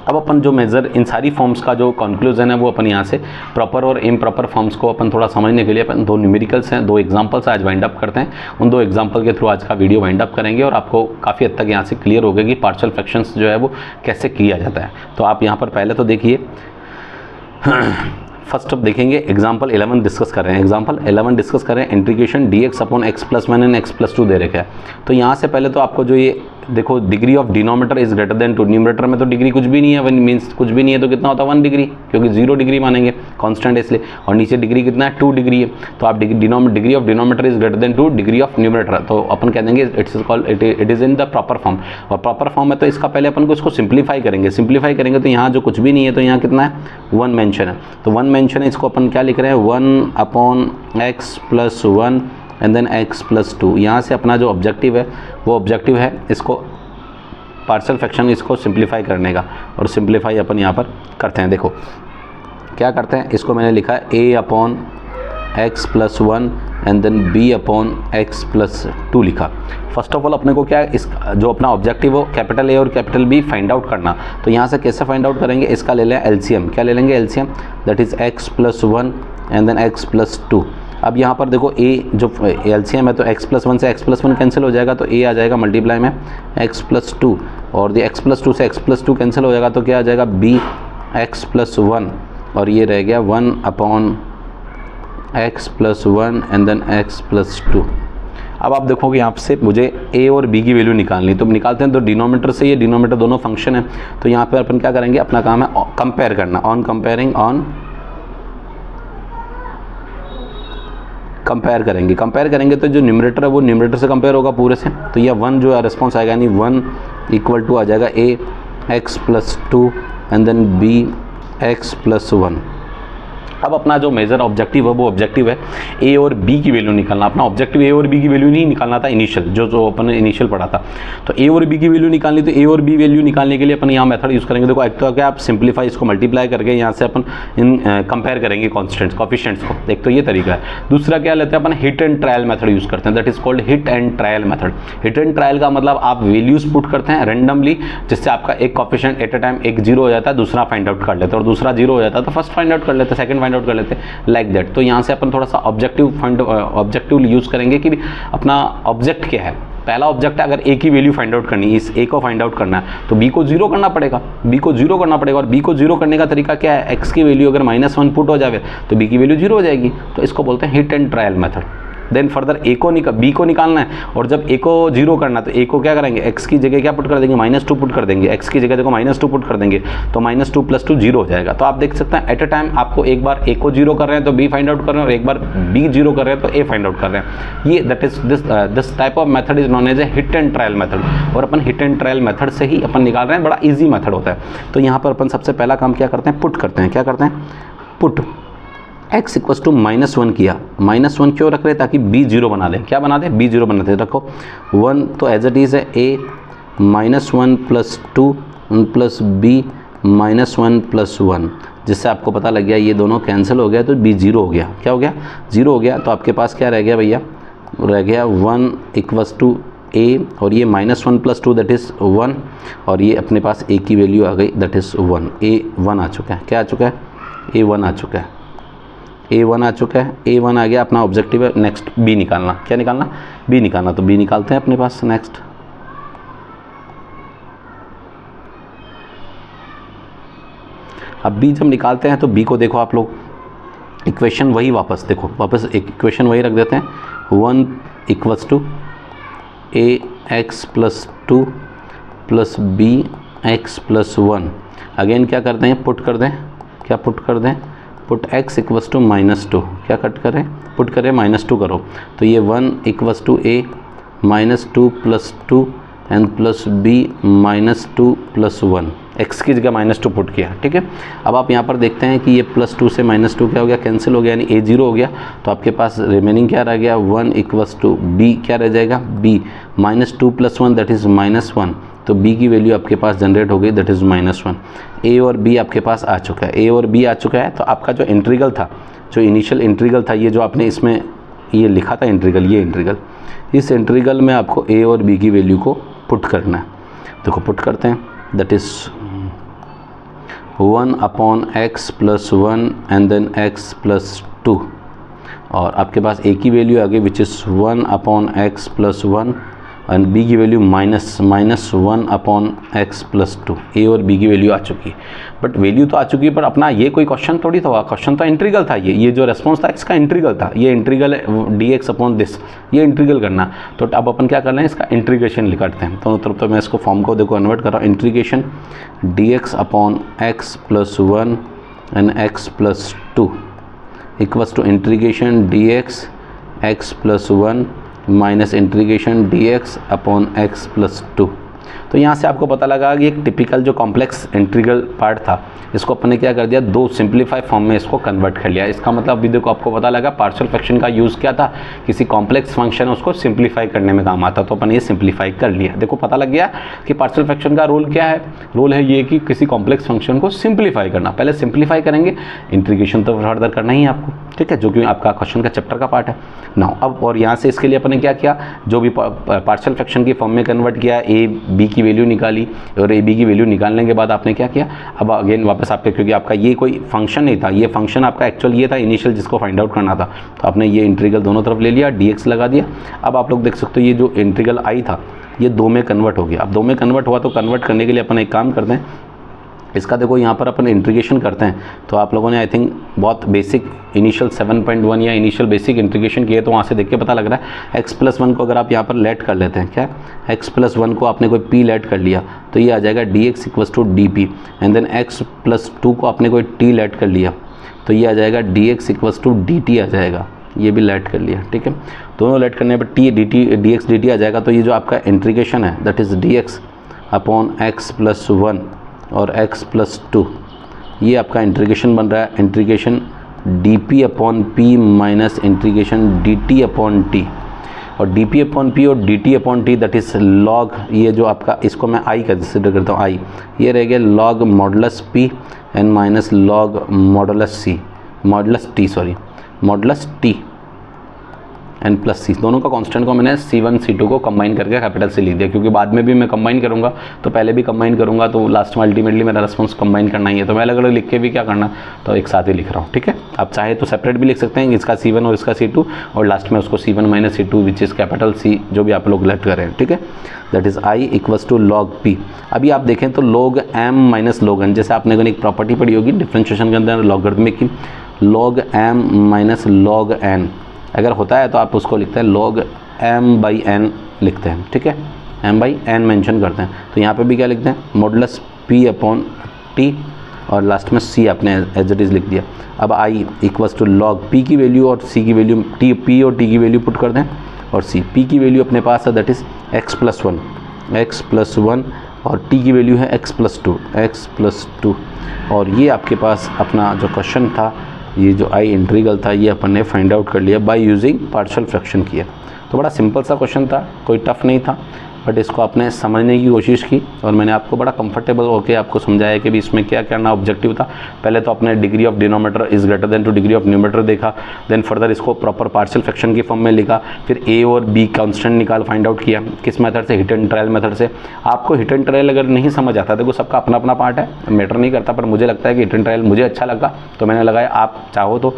अब अपन जो मेजर इन सारी फॉर्म्स का जो कंक्लूजन है वो अपन यहाँ से प्रॉपर और इम्प्रॉपर फॉर्म्स को अपन थोड़ा समझने के लिए अपन 2 न्यूमेरिकल्स हैं, 2 एग्जांपल्स आज वाइंड अप करते हैं। उन 2 एग्जांपल के थ्रू आज का वीडियो वाइंड अप करेंगे और आपको काफ़ी हद तक यहाँ से क्लियर होगा कि पार्शियल फ्रैक्शंस जो है वो कैसे किया जाता है। तो आप यहाँ पर पहले तो देखिए फर्स्ट अब देखेंगे एग्जाम्पल 11 डिस्कस कर रहे हैं। एग्जाम्पल 11 डिस्कस कर रहे हैं, integration dx upon x plus 1 and x plus 2 दे रखा है। तो यहाँ से पहले तो आपको जो ये देखो degree of denominator is greater than 2, numerator में तो डिग्री कुछ भी नहीं है, 1 मीन्स कुछ भी नहीं है, तो कितना होता है 1 डिग्री, क्योंकि 0 डिग्री मानेंगे कांस्टेंट है इसलिए, और नीचे डिग्री कितना है? 2 डिग्री है। तो आप degree of denominator is greater than 2 degree of numerator, तो अपन कह देंगे it is in the proper form. और प्रॉपर फॉर्म है तो इसका पहले अपन को इसको सिंप्लीफाई करेंगे। सिंप्लीफाई करेंगे तो यहाँ जो कुछ भी नहीं है तो यहाँ कितना है? 1 मेंशन है। तो 1 मेंशन है, इसको अपन क्या लिख रहे हैं? 1 upon x plus 1 and then x plus 2। यहाँ से अपना जो ऑब्जेक्टिव है वो ऑब्जेक्टिव है इसको पार्शियल फ्रैक्शन इसको सिंप्लीफाई करने का, और सिंप्लीफाई अपन यहाँ पर करते हैं। देखो क्या करते हैं, इसको मैंने लिखा है a upon x plus 1 and then b upon x plus 2 लिखा। फर्स्ट ऑफ ऑल अपने को क्या है, इस जो अपना ऑब्जेक्टिव हो कैपिटल A और कैपिटल B फाइंड आउट करना। तो यहाँ से कैसे फाइंड आउट करेंगे? इसका ले लें एलसीएम। क्या ले लेंगे? LCM, that is x plus 1 and then x plus 2। अब यहाँ पर देखो a जो एलसीएम है तो x प्लस 1 से x प्लस 1 कैंसिल हो जाएगा, तो a आ जाएगा मल्टीप्लाई में x प्लस 2, और ये x प्लस 2 से x प्लस 2 कैंसिल हो जाएगा तो क्या आ जाएगा? b x प्लस 1, और ये रह गया 1 upon x plus 1 and then x plus 2। अब आप देखोगे यहाँ से मुझे a और b की वैल्यू निकालनी, तो निकालते हैं। तो डिनोमीटर से ये डिनोमीटर दोनों फंक्शन है, तो यहाँ पर अपन क्या करेंगे? अपना काम है कंपेयर करना, ऑन कंपेयरिंग, ऑन कंपेयर करेंगे। कंपेयर करेंगे तो जो न्यूमरेटर है वो न्यूमरेटर से कंपेयर होगा पूरे से, तो यह 1 जो है रिस्पॉन्स आएगा, यानी 1 इक्वल टू आ जाएगा a x plus 2 and then b x plus 1। अब अपना जो मेजर ऑब्जेक्टिव है वो ऑब्जेक्टिव है a और b की वैल्यू निकालना। अपना ऑब्जेक्टिव a और b की वैल्यू नहीं निकालना था इनिशियल, जो अपन ने इनिशियल पढ़ा था। तो a और b की वैल्यू निकालनी, तो a और b वैल्यू निकालने के लिए अपन यहाँ मेथड यूज़ करेंगे। देखो एक तो क्या, आप सिंप्लीफाई इसको मल्टीप्लाई करके यहाँ से अपन इन कंपेयर करेंगे कॉन्स्टेंट्स कोफिशिएंट्स को। एक तो ये तरीका है। दूसरा क्या लेते हैं अपन? Hit and trial method use करते हैं, that is called hit and trial method. Hit and trial का मतलब आप वैल्यूज पुट करते हैं रेंडमली, जिससे आपका एक कोफिशिएंट एट अ टाइम एक 0 हो जाता है, दूसरा फाइंड आउट कर लेते हैं, और दूसरा 0 हो जाता है तो फर्स्ट फाइंड आउट कर लेते हैं, सेकंड फाइंड आउट कर लेते हैं, लाइक दैट। तो यहाँ से अपन थोड़ा सा ऑब्जेक्टिव यूज़ करेंगे कि अपना ऑब्जेक्ट क्या है। पहला ऑब्जेक्ट है, अगर a की वैल्यू फाइंड आउट करनी है, इस a को फाइंड आउट करना है तो b को 0 करना पड़ेगा, b को 0 करना पड़ेगा। और b को 0 करने का तरीका क्या है? x की वैल्यू अगर -1 पुट हो जाए तो b की वैल्यू 0 हो जाएगी, तो इसको बोलते हैं hit and trial method. Then further b को निकालना है, और जब a को 0 करना है तो a को क्या करेंगे? x की जगह क्या पुट कर देंगे? -2 पुट कर देंगे। x की जगह देखो -2 पुट कर देंगे तो -2 + 2 0 हो जाएगा। तो आप देख सकते हैं एट अ टाइम आपको एक बार a को 0 कर रहे हैं तो b फाइंड आउट कर रहे हैं, और एक बार b 0 कर रहे हैं तो a फाइंड आउट कर रहे हैं। ये that is this type of method is known as a hit and trial method. और अपन हिट एंड ट्रायल मेथड से ही अपन निकाल रहे हैं, बड़ा ईजी मेथड होता है। तो यहाँ पर अपन सबसे पहला काम क्या करते हैं? पुट करते हैं। क्या करते हैं? पुट x इक्वस टू -1 किया। -1 क्यों रख रहे हैं? ताकि b 0 बना लें। क्या बना दें? b 0 बनाते रखो। 1 तो एज इट इज़ है a -1 + 2 प्लस b -1 + 1, जिससे आपको पता लग गया ये दोनों कैंसिल हो गया तो b 0 हो गया। क्या हो गया? 0 हो गया। तो आपके पास क्या रह गया भैया? रह गया 1 इक्वस टू a, और ये -1 + 2 दैट इज़ 1, और ये अपने पास a की वैल्यू आ गई दैट इज़ 1। a 1 आ चुका है। क्या आ चुका है? a 1 आ चुका है। a1 आ चुका है। a1 आ गया। अपना ऑब्जेक्टिव है नेक्स्ट b निकालना। क्या निकालना? b निकालना। तो b निकालते हैं अपने पास। नेक्स्ट अब बी जब निकालते हैं तो बी को देखो आप लोग, इक्वेशन वही वापस देखो, वापस एक इक्वेशन वही रख देते हैं, 1 equals to a x plus 2 plus b x plus 1। Again क्या करते हैं, पुट कर दें, क्या पुट कर दें, पुट x इक्वल्स टू -2, क्या कट करें, पुट करें -2 करो, तो ये 1 equals to a -2 plus 2 and plus b -2 plus 1, x की जगह -2 पुट किया, ठीक है। अब आप यहाँ पर देखते हैं कि ये +2 से -2 क्या हो गया, कैंसिल हो गया, यानी a 0 हो गया, तो आपके पास रिमेनिंग क्या रह गया, 1 इक्वल्स टू b, क्या रह जाएगा, b -2 प्लस 1 दैट इज़ -1, तो b की वैल्यू आपके पास जनरेट हो गई दैट इज़ -1। a और b आपके पास आ चुका है, a और b आ चुका है, तो आपका जो इंटीग्रल था, जो इनिशियल इंटीग्रल था, ये जो आपने इसमें ये लिखा था इंटीग्रल, ये इंटीग्रल, इस इंटीग्रल में आपको a और b की वैल्यू को पुट करना है। देखो पुट करते हैं, that is 1/x plus 1 and then x plus 2, और आपके पास a की वैल्यू आ गई which is 1/x plus 1 and b की वैल्यू -1/x प्लस 2। a और b की वैल्यू आ चुकी है, बट वैल्यू तो आ चुकी है, पर अपना ये कोई क्वेश्चन थोड़ी था, क्वेश्चन तो इंटीग्रल था, ये जो रेस्पॉन्स था इसका इंटीग्रल था, ये इंटीग्रल dx अपॉन दिस, ये इंटीग्रल करना। तो अब अपन क्या कर रहे हैं, इसका इंटीग्रेशन लिखते हैं। दोनों तरफ तो मैं इसको फॉर्म को देखो कन्वर्ट कर रहा हूँ, integration dx upon x plus 1 and x plus 2 equals to integration dx x plus 1 minus integration dx upon x plus 2। तो यहाँ से आपको पता लगा कि एक टिपिकल जो कॉम्प्लेक्स इंटीग्रल पार्ट था, इसको अपन ने क्या कर दिया, दो सिंप्लीफाई फॉर्म में इसको कन्वर्ट कर लिया। इसका मतलब अभी देखो आपको पता लगा पार्शियल फ्रैक्शन का यूज़ क्या था, किसी कॉम्प्लेक्स फंक्शन है उसको सिंप्लीफाई करने में काम आता, तो अपन ये सिंप्लीफाई कर लिया। देखो पता लग गया कि पार्शियल फ्रैक्शन का रोल क्या है, रोल है ये कि किसी कॉम्प्लेक्स फंक्शन को सिंप्लीफाई करना। पहले सिंप्लीफाई करेंगे, इंटीग्रेशन तो फर्दर करना ही है आपको, ठीक है, जो कि आपका क्वेश्चन का चैप्टर का पार्ट है नाउ। अब और यहाँ से इसके लिए अपन ने क्या किया, जो भी पार्शियल फ्रैक्शन की फॉर्म में कन्वर्ट किया, a b की वैल्यू निकाली, और a b की वैल्यू निकालने के बाद आपने क्या किया, अब अगेन वापस आपके, क्योंकि आपका ये कोई फंक्शन नहीं था, ये फंक्शन आपका एक्चुअल ये था इनिशियल जिसको फाइंड आउट करना था, तो आपने ये इंटीग्रल दोनों तरफ ले लिया, dx लगा दिया। अब आप लोग देख सकते हो ये जो इंटीग्रल आई था ये 2 में कन्वर्ट हो गया। अब 2 में कन्वर्ट हुआ तो कन्वर्ट करने के लिए अपन एक काम करते हैं, इसका देखो यहाँ पर अपन इंटीग्रेशन करते हैं, तो आप लोगों ने आई थिंक बहुत बेसिक इनिशियल 7.1 या इनिशियल बेसिक इंटीग्रेशन किए, तो वहाँ से देख के पता लग रहा है x प्लस 1 को अगर आप यहाँ पर लेट कर लेते हैं, क्या x प्लस 1 को आपने कोई p लेट कर लिया तो ये आ जाएगा dx equals to D, and then x plus 2 को आपने कोई t लेट कर लिया तो ये आ जाएगा dx इक्वल्स टू dt आ जाएगा, ये भी लेट कर लिया, ठीक है। दोनों लेट करने पर t dx dt आ जाएगा, तो ये जो आपका इंटीग्रेशन है that is dx upon x plus 1 और x प्लस 2, ये आपका इंटीग्रेशन बन रहा है, integration dp upon p minus integration dt upon t, और dp अपॉन p और dt upon t that is log, ये जो आपका, इसको मैं i कंसिडर करता हूँ, i ये रह गया log modulus p and minus log modulus c, modulus t n plus c, दोनों का कांस्टेंट को मैंने C1 C2 को कंबाइन करके कैपिटल से लिख दिया, क्योंकि बाद में भी मैं कंबाइन करूंगा, तो पहले भी कंबाइन करूंगा, तो लास्ट में अल्टीमेटली मेरा रिस्पॉन्स कंबाइन करना ही है, तो मैं अलग अलग लिख के भी क्या करना, तो एक साथ ही लिख रहा हूँ, ठीक है। आप चाहे तो सेपरेट भी लिख सकते हैं, इसका C1 और इसका C2, और लास्ट में उसको C1 minus C2 which is capital C, जो भी आप लोग लेट कर रहे हैं, ठीक है। That is I equals to log P। अभी आप देखें तो log m minus log n, जैसे आपने एक प्रॉपर्टी पढ़ी होगी डिफरेंशिएशन के अंदर लॉगरिथमिक की, log m minus log n अगर होता है तो आप उसको लिखते हैं log m/n लिखते हैं, ठीक है, m/n मेंशन करते हैं। तो यहाँ पे भी क्या लिखते हैं, मॉडुलस p अपॉन t, और लास्ट में c आपने एज इट इज़ लिख दिया। अब i equals to log p की वैल्यू और c की वैल्यू, p और t की वैल्यू पुट कर दें, और p की वैल्यू अपने पास है दैट इज़ x प्लस 1 और t की वैल्यू है x प्लस 2, और ये आपके पास अपना जो क्वेश्चन था, ये जो आई इंटीग्रल था, ये अपन ने फाइंड आउट कर लिया बाय यूजिंग पार्शियल फ्रैक्शन किया। तो बड़ा सिंपल सा क्वेश्चन था, कोई टफ नहीं था, बट इसको आपने समझने की कोशिश की, और मैंने आपको बड़ा कंफर्टेबल होकर आपको समझाया कि भी इसमें क्या करना ऑब्जेक्टिव था। पहले तो आपने degree of denominator is greater than to degree of numerator देखा, देन फर्दर इसको प्रॉपर पार्शियल फ्रैक्शन की फॉर्म में लिखा, फिर a और b कांस्टेंट निकाल फाइंड आउट किया, किस मेथड से, हिट एंड ट्रायल मेथड से। आपको हिट एंड ट्रायल अगर नहीं समझ आता, देखो सबका अपना अपना पार्ट है, मैटर नहीं करता, पर मुझे लगता है कि हिट एंड ट्रायल मुझे अच्छा लगा तो मैंने लगाया। आप चाहो तो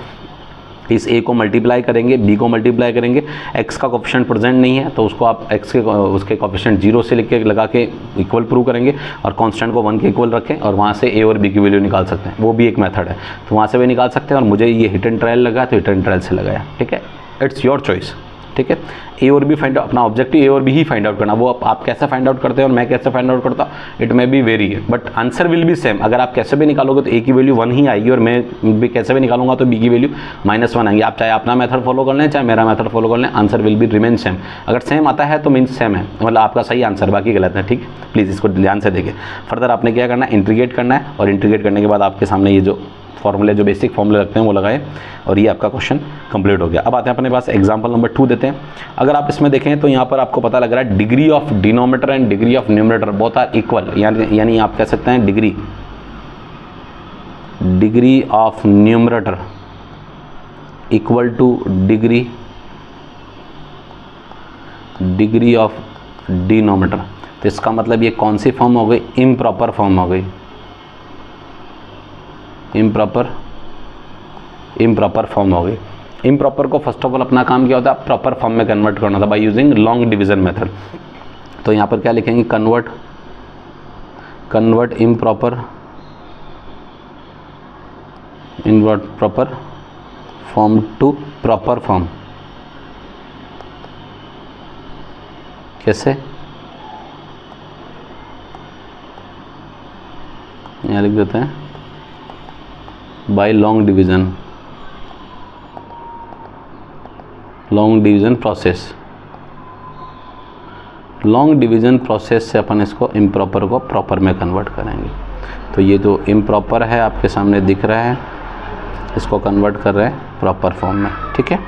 इस a को मल्टीप्लाई करेंगे, b को मल्टीप्लाई करेंगे, x का कोफिशिएंट प्रेजेंट नहीं है तो उसको आप x के उसके कोफिशिएंट 0 से लिख के लगा के इक्वल प्रूव करेंगे और कांस्टेंट को 1 के इक्वल रखें और वहाँ से a और b की वैल्यू निकाल सकते हैं, वो भी एक मेथड है, तो वहाँ से भी निकाल सकते हैं। और मुझे ये हिट एंड ट्रायल लगा तो हिट एंड ट्रायल से लगाया, ठीक है, इट्स योर चॉइस, ठीक है। ए और बी फाइंड आउट, अपना ऑब्जेक्टिव ए और बी ही फाइंड आउट करना, वो आप कैसे फाइंड आउट करते हैं और मैं कैसे फाइंड आउट करता हूँ, इट मे बी वेरी है, but answer will be same. अगर आप कैसे भी निकालोगे तो ए की वैल्यू 1 ही आएगी और मैं भी कैसे भी निकालूंगा तो बी की वैल्यू -1 आएगी। आप चाहे अपना मेथड फॉलो कर लें चाहे मेरा मेथड फॉलो कर लें, answer will be remain same. अगर सेम आता है तो मीन्स सेम है, मतलब आपका सही आंसर, बाकी गलत है, ठीक। प्लीज़ इसको ध्यान से देखें। फर्दर आपने क्या करना है, इंटीग्रेट करना है और इंटीग्रेट करने के बाद आपके सामने ये जो फॉर्मूले, जो बेसिक फॉर्मूले लगते हैं वो लगाए और ये आपका क्वेश्चन कंप्लीट हो गया। अब आते हैं अपने पास एग्जांपल नंबर 2 देते हैं। अगर आप इसमें देखें तो यहाँ पर आपको पता लग रहा है degree of denominator and degree of numerator both are equal, यानी आप कह सकते हैं degree of numerator equal to degree of denominator. तो इसका मतलब ये कौन सी फॉर्म हो गई, इम्प्रॉपर फॉर्म हो गई, इम्प्रॉपर फॉर्म हो गई। इम्प्रॉपर को फर्स्ट ऑफ ऑल अपना काम क्या होता है, प्रॉपर फॉर्म में कन्वर्ट करना था by using long division method. तो यहाँ पर क्या लिखेंगे, convert improper form to proper form. कैसे, यहाँ लिख देते हैं बाय लॉन्ग डिवीजन प्रोसेस से अपन इसको इम्प्रॉपर को प्रॉपर में कन्वर्ट करेंगे। तो ये जो इम्प्रॉपर है आपके सामने दिख रहा है, इसको कन्वर्ट कर रहे हैं प्रॉपर फॉर्म में, ठीक है।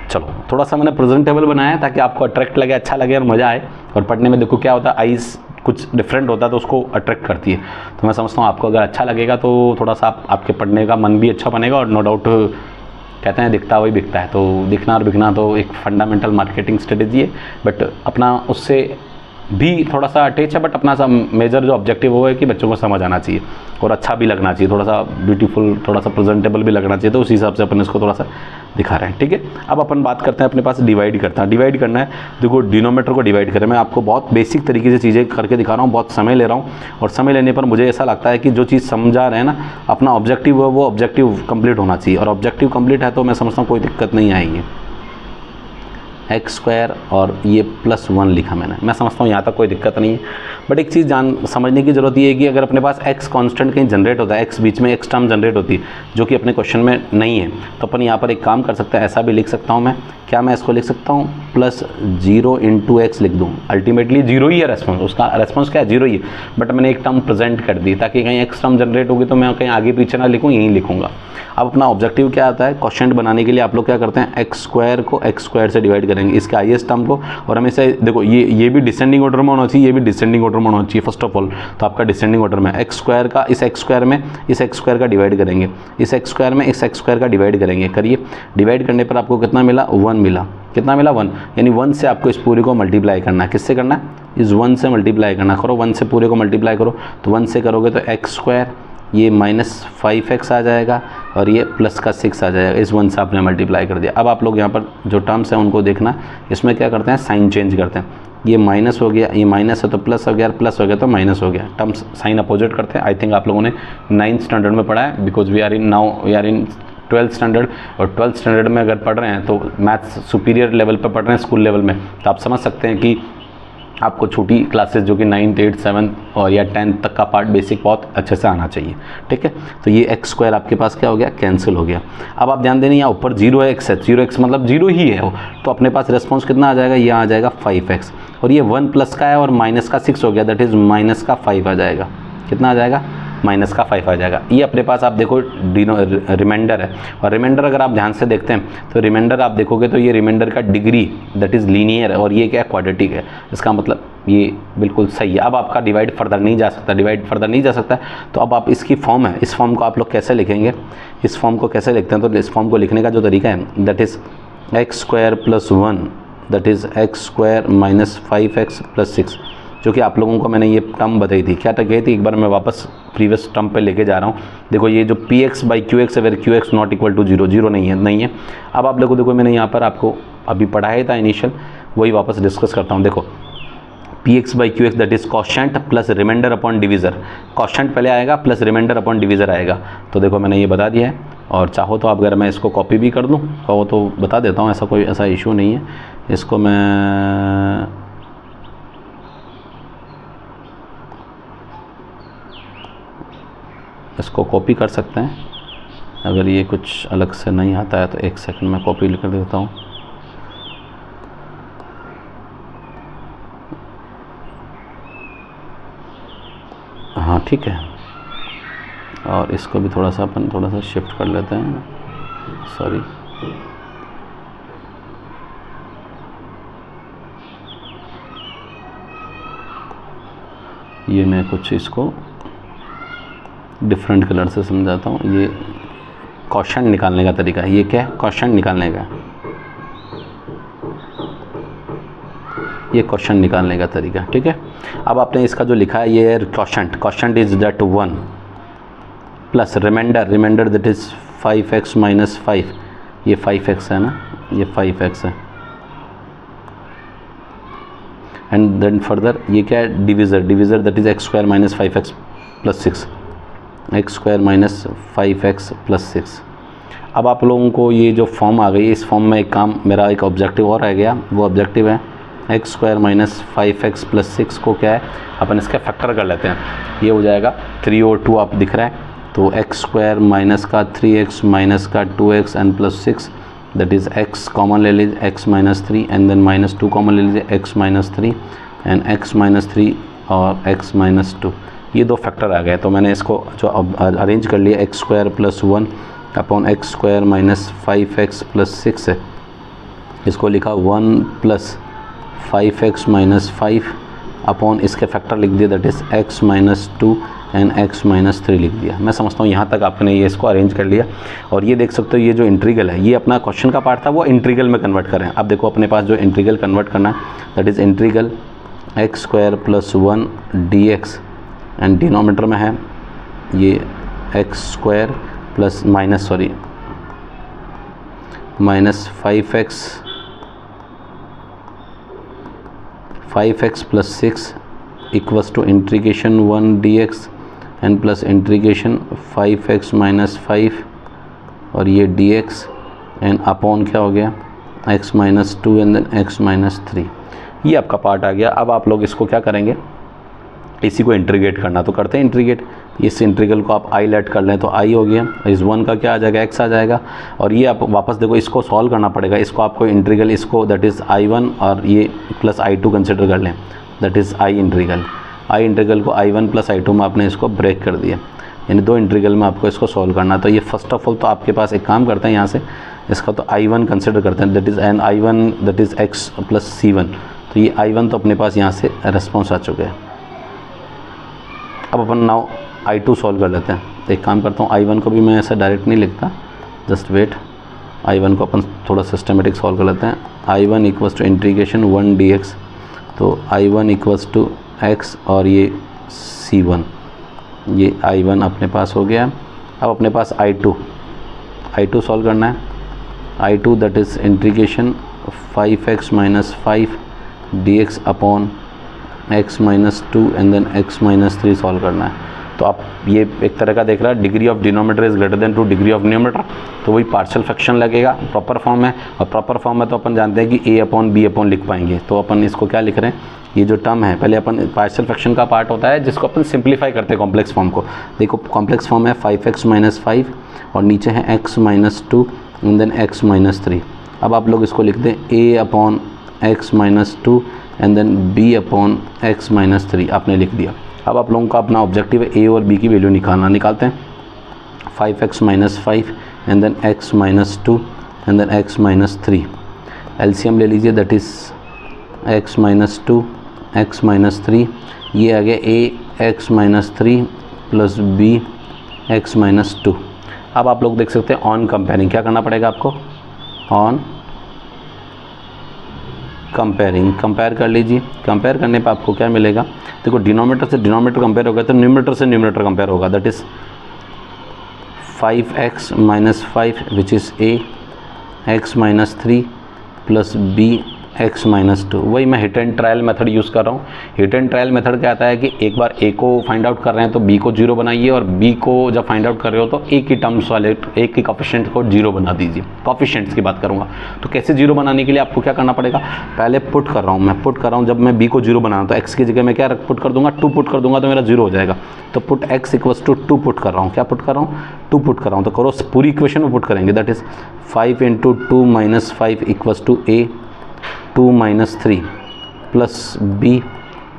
चलो थोड़ा सा मैंने प्रेजेंटेबल बनाया है ताकि आपको अट्रैक्ट लगे, अच्छा लगे और मज़ा आए। और पढ़ने में देखो क्या होता है, आइज़ कुछ डिफरेंट होता है तो उसको अट्रैक्ट करती है। तो मैं समझता हूँ आपको अगर अच्छा लगेगा तो थोड़ा सा आपके पढ़ने का मन भी अच्छा बनेगा और नो डाउट कहते हैं दिखता वही बिकता है, तो दिखना और बिकना तो एक फंडामेंटल मार्केटिंग स्ट्रेटेजी है, बट अपना उससे भी थोड़ा सा अटैच है, बट अपना सा मेजर जो ऑब्जेक्टिव वो है कि बच्चों को समझ आना चाहिए और अच्छा भी लगना चाहिए, थोड़ा सा ब्यूटीफुल, थोड़ा सा प्रेजेंटेबल भी लगना चाहिए। तो उसी हिसाब से अपन इसको थोड़ा सा दिखा रहे हैं, ठीक है। अब अपन बात करते हैं अपने पास डिवाइड करता है। डिवाइड करना है, देखो डिनोमीटर को डिवाइड करें। मैं आपको बहुत बेसिक तरीके से चीज़ें करके दिखा रहा हूँ, बहुत समय ले रहा हूँ और समय लेने पर मुझे ऐसा लगता है कि जो चीज़ समझा रहे हैं ना, अपना ऑब्जेक्टिव है वो ऑब्जेक्टिव कंप्लीट होना चाहिए, और ऑब्जेक्टिव कंप्लीट है तो मैं समझता हूँ कोई दिक्कत नहीं आएगी। x² और ये +1 लिखा मैं समझता हूँ यहाँ तक कोई दिक्कत नहीं है। बट एक चीज़ समझने की ज़रूरत ये है कि अगर अपने पास x कांस्टेंट कहीं जनरेट होता है, x बीच में x टर्म जनरेट होती है जो कि अपने क्वेश्चन में नहीं है, तो अपन यहाँ पर एक काम कर सकते हैं, ऐसा भी लिख सकता हूँ मैं, क्या मैं इसको लिख सकता हूँ +0 × x लिख दूँ। अल्टीमेटली 0 ही है रेस्पॉन्स, उसका रेस्पॉन्स क्या है, 0 ही है, बट मैंने एक टर्म प्रेजेंट कर दी ताकि कहीं x टर्म जनरेट होगी तो मैं कहीं आगे पीछे ना लिखूँ, यहीं लिखूँगा। अब अपना ऑब्जेक्टिव क्या आता है, क्वेश्चन बनाने के लिए आप लोग क्या करते हैं, x² को x² से डिवाइड करेंगे, इसके हाईएस्ट टर्म को, और हमें से देखो ये भी डिसेंडिंग ऑर्डर में होना चाहिए, ये भी डिसेंडिंग ऑर्डर में होना चाहिए फर्स्ट ऑफ ऑल। तो आपका डिसेंडिंग ऑर्डर में x² का इस x² में इस x² का डिवाइड करेंगे, इस x² में इस x² का डिवाइड करेंगे। करिए, डिवाइड करने पर आपको कितना मिला, 1 मिला। कितना मिला, 1, यानी 1 से आपको इस पूरे को मल्टीप्लाई करना है। किससे करना है, इस 1 से मल्टीप्लाई करना। करो 1 से पूरे को मल्टीप्लाई करो, तो 1 से करोगे तो x², ये -5x आ जाएगा और ये +6 आ जाएगा। इस 1 से आपने मल्टीप्लाई कर दिया। अब आप लोग यहाँ पर जो टर्म्स हैं उनको देखना, इसमें क्या करते हैं, साइन चेंज करते हैं। ये माइनस हो गया, ये माइनस है तो प्लस हो गया, प्लस हो गया तो माइनस हो गया, टर्म्स साइन अपोजिट करते हैं। आई थिंक आप लोगों ने 9th स्टैंडर्ड में पढ़ा है, because we are in 12th standard, और 12th स्टैंडर्ड में अगर पढ़ रहे हैं तो मैथ्स सुपीरियर लेवल पर पढ़ रहे हैं स्कूल लेवल में, तो आप समझ सकते हैं कि आपको छोटी क्लासेस जो कि 9th 8th 7th और या 10th तक का पार्ट बेसिक बहुत अच्छे से आना चाहिए, ठीक है। तो ये x² आपके पास क्या हो गया, कैंसिल हो गया। अब आप ध्यान देना, यहाँ ऊपर 0x है, 0x मतलब 0 ही है वो, तो अपने पास रिस्पॉन्स कितना आ जाएगा, ये आ जाएगा 5x, और ये 1 प्लस का है और माइनस का 6 हो गया, दैट इज़ -5 आ जाएगा। कितना आ जाएगा, -5 आ जाएगा। ये अपने पास आप देखो रिमाइंडर है, और रिमाइंडर अगर आप ध्यान से देखते हैं तो रिमाइंडर आप देखोगे तो ये रिमाइंडर का डिग्री दैट इज़ लीनियर है, और ये क्या है, क्वाड्रेटिक है। इसका मतलब ये बिल्कुल सही है। अब आपका डिवाइड फर्दर नहीं जा सकता, तो अब आप इसकी फॉर्म है, इस फॉर्म को आप लोग कैसे लिखेंगे, इस फॉर्म को कैसे लिखते हैं, तो इस फॉर्म को लिखने का जो तरीका है that is x² + 1 that is x² - 5x + 6। जो कि आप लोगों को मैंने ये टर्म बताई थी। क्या गई थी, एक बार मैं वापस प्रीवियस टर्म पे लेके जा रहा हूँ। देखो ये जो p x by Q x है, where q x not equal to zero, zero नहीं है। अब आप लोगों को देखो मैंने यहाँ पर आपको अभी पढ़ाया था इनिशियल, वही वापस डिस्कस करता हूँ। देखो P x by Q x that is quotient plus remainder upon divisor, quotient पहले आएगा प्लस रिमाइंडर अपॉन डिवीज़र आएगा। तो देखो मैंने ये बता दिया है, और चाहो तो आप अगर मैं इसको कॉपी भी कर दूँ कहो तो बता देता हूँ, ऐसा इशू नहीं है। इसको मैं इसको कॉपी कर सकते हैं, अगर ये कुछ अलग से नहीं आता है तो एक सेकंड में कॉपी कर देता हूँ। हाँ ठीक है, और इसको भी थोड़ा सा शिफ्ट कर लेते हैं, सॉरी। ये मैं कुछ इसको डिफरेंट कलर से समझाता हूँ। ये क्वेश्चन निकालने का तरीका है, ये क्या है, क्वेश्चन निकालने का, ये क्वेश्चन निकालने का तरीका, ठीक है। अब आपने इसका जो लिखा है ये question is that 1 plus remainder that is 5x minus 5, ये 5x है ना, ये 5x है। एंड देन फर्दर ये क्या है, divisor that is x square minus 5x plus 6, x square minus 5x plus 6। अब आप लोगों को ये जो फॉर्म आ गई, इस फॉर्म में एक काम मेरा एक ऑब्जेक्टिव और रह गया, वो ऑब्जेक्टिव है x square minus 5x plus 6 को क्या है अपन इसका फैक्टर कर लेते हैं। ये हो जाएगा 3 और 2 आप दिख रहा है, तो x स्क्वायर माइनस का 3x माइनस का 2x and plus 6 that is x common ले लीजिए x minus 3 and then minus 2 common ले लीजिए x minus 3 and x minus 3 और x माइनस 2, ये दो फैक्टर आ गए। तो मैंने इसको जो अरेंज कर लिया, x square plus 1 upon x square minus 5x plus 6 है, इसको लिखा 1 प्लस 5x माइनस 5 अपॉन इसके फैक्टर लिख दिया that is x minus 2 and x minus 3 लिख दिया। मैं समझता हूँ यहाँ तक आपने ये इसको अरेंज कर लिया। और ये देख सकते हो ये जो इंटीग्रल है, ये अपना क्वेश्चन का पार्ट था, वो इंटीग्रल में कन्वर्ट करें। अब देखो अपने पास जो इंटीग्रल कन्वर्ट करना है that is integral x square plus 1 dx and denominator में है ये x square plus minus five x plus 6 equals to integration 1 dx and plus integration 5x minus 5 और ये dx एंड अपॉन क्या हो गया x minus 2 and then x minus 3। ये आपका पार्ट आ गया। अब आप लोग इसको क्या करेंगे, इसी को इंटीग्रेट करना, तो करते हैं इंटीग्रेट। इस इंटीग्रल को आप i लेट कर लें तो i हो गया, इस 1 का क्या आ जाएगा x आ जाएगा। और ये आप वापस देखो इसको सॉल्व करना पड़ेगा, इसको आपको इंटीग्रल इसको दैट इज़ i1 और ये प्लस i2 कंसिडर कर लें दैट इज़ i इंटीग्रल को i1 प्लस i2 में आपने इसको ब्रेक कर दिया, यानी दो इंटीग्रल में आपको इसको सॉल्व करना। तो ये फर्स्ट ऑफ ऑल तो आपके पास एक काम करते हैं, यहाँ से इसका तो i1 कंसिडर करते हैं that is an i1 that is x plus c1। तो ये i1 तो अपने पास यहाँ से रेस्पॉन्स आ चुके हैं। अब अपन नाउ i2 सॉल्व कर लेते हैं। तो एक काम करता हूँ, i1 को भी मैं ऐसा डायरेक्ट नहीं लिखता, जस्ट वेट, i1 को अपन थोड़ा सिस्टमेटिक सॉल्व कर लेते हैं। i1 equals to integration 1 dx, तो i1 इक्वल्स टू x और ये c1, ये i1 अपने पास हो गया। अब अपने पास i2 सॉल्व करना है। i2 that is integration 5x minus 5 dx upon x minus 2 and then x minus 3 solve करना है। तो आप ये एक तरह का देख रहा है, degree of denominator is greater than to degree of numerator, तो वही पार्शियल फ्रैक्शन लगेगा, प्रॉपर फॉर्म है। और प्रॉपर फॉर्म में तो अपन जानते हैं कि a अपॉन b अपॉन लिख पाएंगे। तो अपन इसको क्या लिख रहे हैं, ये जो टर्म है, पहले अपन पार्शियल फ्रैक्शन का पार्ट होता है जिसको अपन सिंप्लीफाई करते हैं कॉम्प्लेक्स फॉर्म को। देखो कॉम्प्लेक्स फॉर्म है 5x माइनस 5 और नीचे है x minus 2 and then x minus 3। अब आप लोग इसको लिख दें a upon x minus 2 and then b upon x minus 3 आपने लिख दिया। अब आप लोगों का अपना ऑब्जेक्टिव है a और b की वैल्यू निकालते हैं। 5x minus 5 and then x minus 2 and then x minus 3। LCM ले लीजिए that is x minus 2 x minus 3, ये आ गया a x minus 3 plus b x minus 2। अब आप लोग देख सकते हैं ऑन कंपेयरिंग क्या करना पड़ेगा आपको, ऑन कंपेयर कर लीजिए। कंपेयर करने पे आपको क्या मिलेगा, देखो डिनोमिनेटर से डिनोमिनेटर कंपेयर होगा तो न्यूमरेटर से न्यूमरेटर कंपेयर होगा, that is 5x minus 5 which is a, x minus 3 plus b x minus 2। वही मैं hit and trial method use कर रहा हूँ। हिट एंड ट्रायल मेथड क्या आता है कि एक बार a को फाइंड आउट कर रहे हैं तो b को 0 बनाइए, और b को जब फाइंड आउट कर रहे हो तो a की टर्म्स वाले a की कोफिशिएंट को 0 बना दीजिए। कोफिशिएंट्स की बात करूँगा तो कैसे 0 बनाने के लिए आपको क्या करना पड़ेगा, पहले पुट कर रहा हूँ मैं, जब मैं b को 0 बनाना तो x की जगह मैं क्या पुट कर दूंगा, 2 पुट कर दूंगा तो मेरा 0 हो जाएगा। तो put x equals to 2 put कर रहा हूँ, क्या पुट कर रहा हूँ, 2 पुट कर रहा हूँ। तो करो पूरी इक्वेशन में पुट करेंगे, that is 5 × 2 minus 5 equals to a 2 minus 3 plus b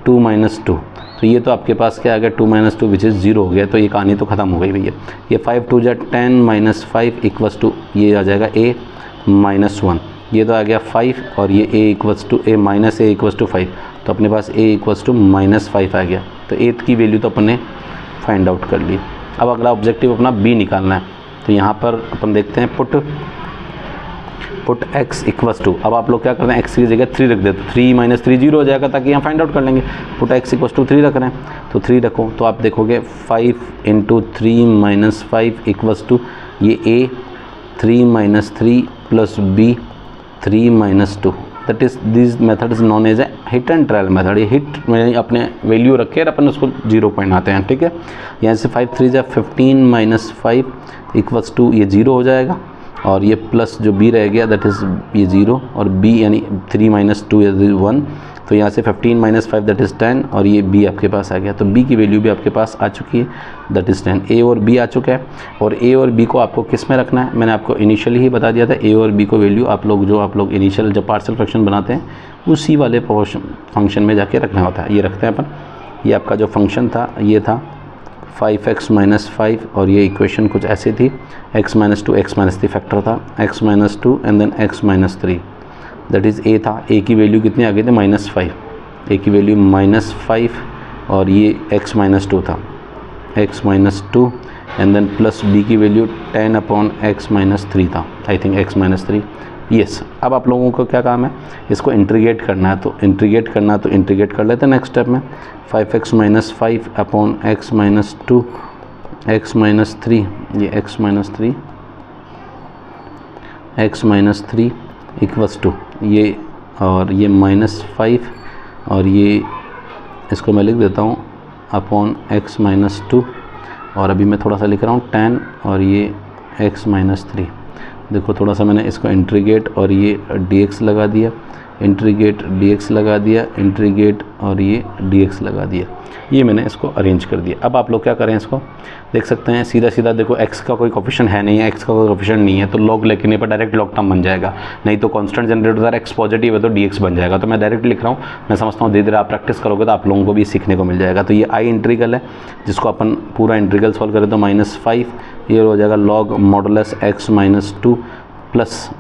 2 minus 2। तो ये तो आपके पास क्या आ गया 2 माइनस 2 विच इज़ 0 हो गया। तो ये कहानी तो ख़त्म हो गई भैया। ये 5 2 जा 10 माइनस 5 इक्वल्स टू ये आ जाएगा a माइनस 1। ये तो आ गया 5 और ये a equals to a minus a equals to 5। तो अपने पास a इक्वल्स टू माइनस 5 आ गया। तो a की वैल्यू तो अपन ने फाइंड आउट कर ली। अब अगला ऑब्जेक्टिव अपना b निकालना है। तो यहाँ पर अपन देखते हैं पुट x इक्वल्स टू, अब आप लोग क्या करते हैं x की जगह 3 रख देते, 3 माइनस 3 0 हो जाएगा ताकि यहाँ फाइंड आउट कर लेंगे। पुट x इक्वल्स टू 3 रख रहे हैं तो 3 रखो तो आप देखोगे 5 × 3 माइनस 5 इक्वल्स टू ये a 3 minus 3 plus b 3 minus 2। That is this method is known as a hit and trial method. ये हिट में अपने वैल्यू रखे और अपन उसको 0 पॉइंट आते हैं, ठीक है। यहाँ से 5 3 जा 15 माइनस 5 इक्वल्स टू ये 0 हो जाएगा, और ये प्लस जो b रह गया दैट इज़ ये 0 और b यानी 3 माइनस 2 इज 1। तो यहाँ से 15 माइनस 5 दैट इज़ 10 और ये b आपके पास आ गया। तो b की वैल्यू भी आपके पास आ चुकी है, दैट इज़ 10। a और b आ चुका है, और a और b को आपको किस में रखना है, मैंने आपको इनिशियली ही बता दिया था। a और b को वैल्यू आप लोग इनिशियल जब पार्शियल फ्रैक्शन बनाते हैं उसी वाले फंक्शन में जाके रखना होता है। ये रखते हैं अपन। ये आपका जो फंक्शन था ये था 5x माइनस 5 और ये इक्वेशन कुछ ऐसी थी, x minus 2 x minus 3 factor था, x minus 2 and then x minus 3 that is a था। a की वैल्यू कितनी आ गई थी -5, a की वैल्यू -5 और ये x माइनस 2 था, x minus 2 and then plus b की वैल्यू 10/x माइनस 3 था, I think x minus 3 yes. अब आप लोगों को क्या काम है, इसको इंटीग्रेट करना है। तो इंटीग्रेट कर लेते हैं नेक्स्ट स्टेप में। 5x minus 5 upon x minus 2 x minus 3, ये x माइनस 3 इक्वल्स टू ये और ये -5 और ये इसको मैं लिख देता हूँ अपॉन x माइनस 2 और अभी मैं थोड़ा सा लिख रहा हूँ 10 और ये x माइनस 3। देखो थोड़ा सा मैंने इसको इंट्रीगेट और ये dx लगा दिया, इंट्रीगेट dx लगा दिया, इंट्रीगेट और ये dx लगा दिया। ये मैंने इसको अरेंज कर दिया। अब आप लोग क्या करें, इसको देख सकते हैं सीधा सीधा। देखो x का कोई कोफिशिएंट है नहीं है, x का कोई कोफिशिएंट नहीं है तो लॉग लेने पर डायरेक्ट लॉग टर्म बन जाएगा, नहीं तो कांस्टेंट जनरेट होता है, x पॉजिटिव है तो dx बन जाएगा। तो मैं डायरेक्ट लिख रहा हूँ। मैं समझता हूँ धीरे धीरे आप प्रैक्टिस करोगे तो आप लोगों को भी सीखने को मिल जाएगा। तो ये i इंट्रीगल है जिसको अपन पूरा इंट्रीगल सॉल्व करें तो -5 ये हो जाएगा log modulus x minus 2 plus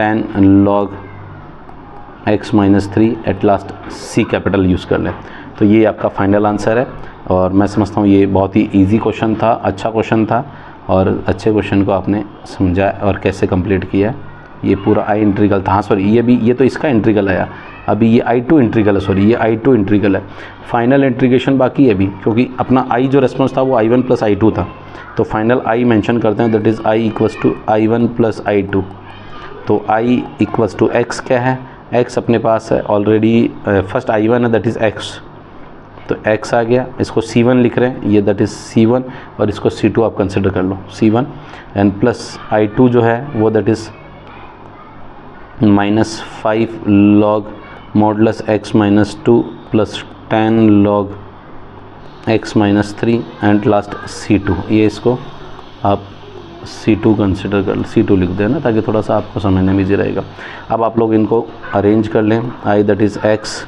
10 log x minus 3 at last c capital use कर लें। तो ये आपका फाइनल आंसर है और मैं समझता हूँ ये बहुत ही इजी क्वेश्चन था, अच्छा क्वेश्चन था और अच्छे क्वेश्चन को आपने समझा और कैसे कंप्लीट किया। ये पूरा i इंट्रीगल था। हाँ सॉरी ये तो इसका इंट्रीगल आया, अभी ये i2 इंट्रीगल है, सॉरी ये i2 इंट्रीगल है। फाइनल इंट्रीगेशन बाकी है अभी, क्योंकि अपना i जो रेस्पॉन्स था वो i1 प्लस i2 था। तो फाइनल i मेंशन करते हैं, that is i equals to i1 plus i2। तो i इक्वल्स टू x क्या है, x अपने पास है ऑलरेडी, फर्स्ट i1 है दैट इज़ x, तो x आ गया। इसको c1 लिख रहे हैं, ये दैट इज़ c1 और इसको c2 आप कंसिडर कर लो c1 एंड प्लस i2 जो है वो that is -5 log modulus x minus 2 plus 10 log x minus 3 and last c2। ये इसको आप c2 कंसिडर कर, c2 लिख देना ताकि थोड़ा सा आपको समझने में ईजी रहेगा। अब आप लोग इनको अरेंज कर लें, i that is x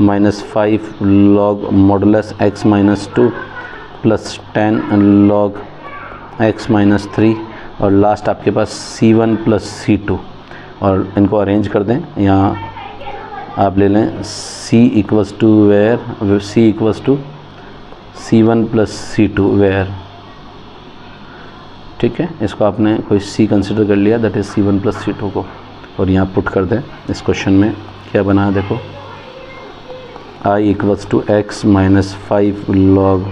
-5 log modulus x minus 2 plus 10 log x minus 3 और लास्ट आपके पास c1 प्लस c2 और इनको अरेंज कर दें। यहाँ आप ले लें c equals to where c equals to c1 plus c2 where, ठीक है। इसको आपने कोई c कंसिडर कर लिया that is c1 plus c2 को और यहाँ पुट कर दें इस क्वेश्चन में क्या बना देखो, i equals to x minus 5 log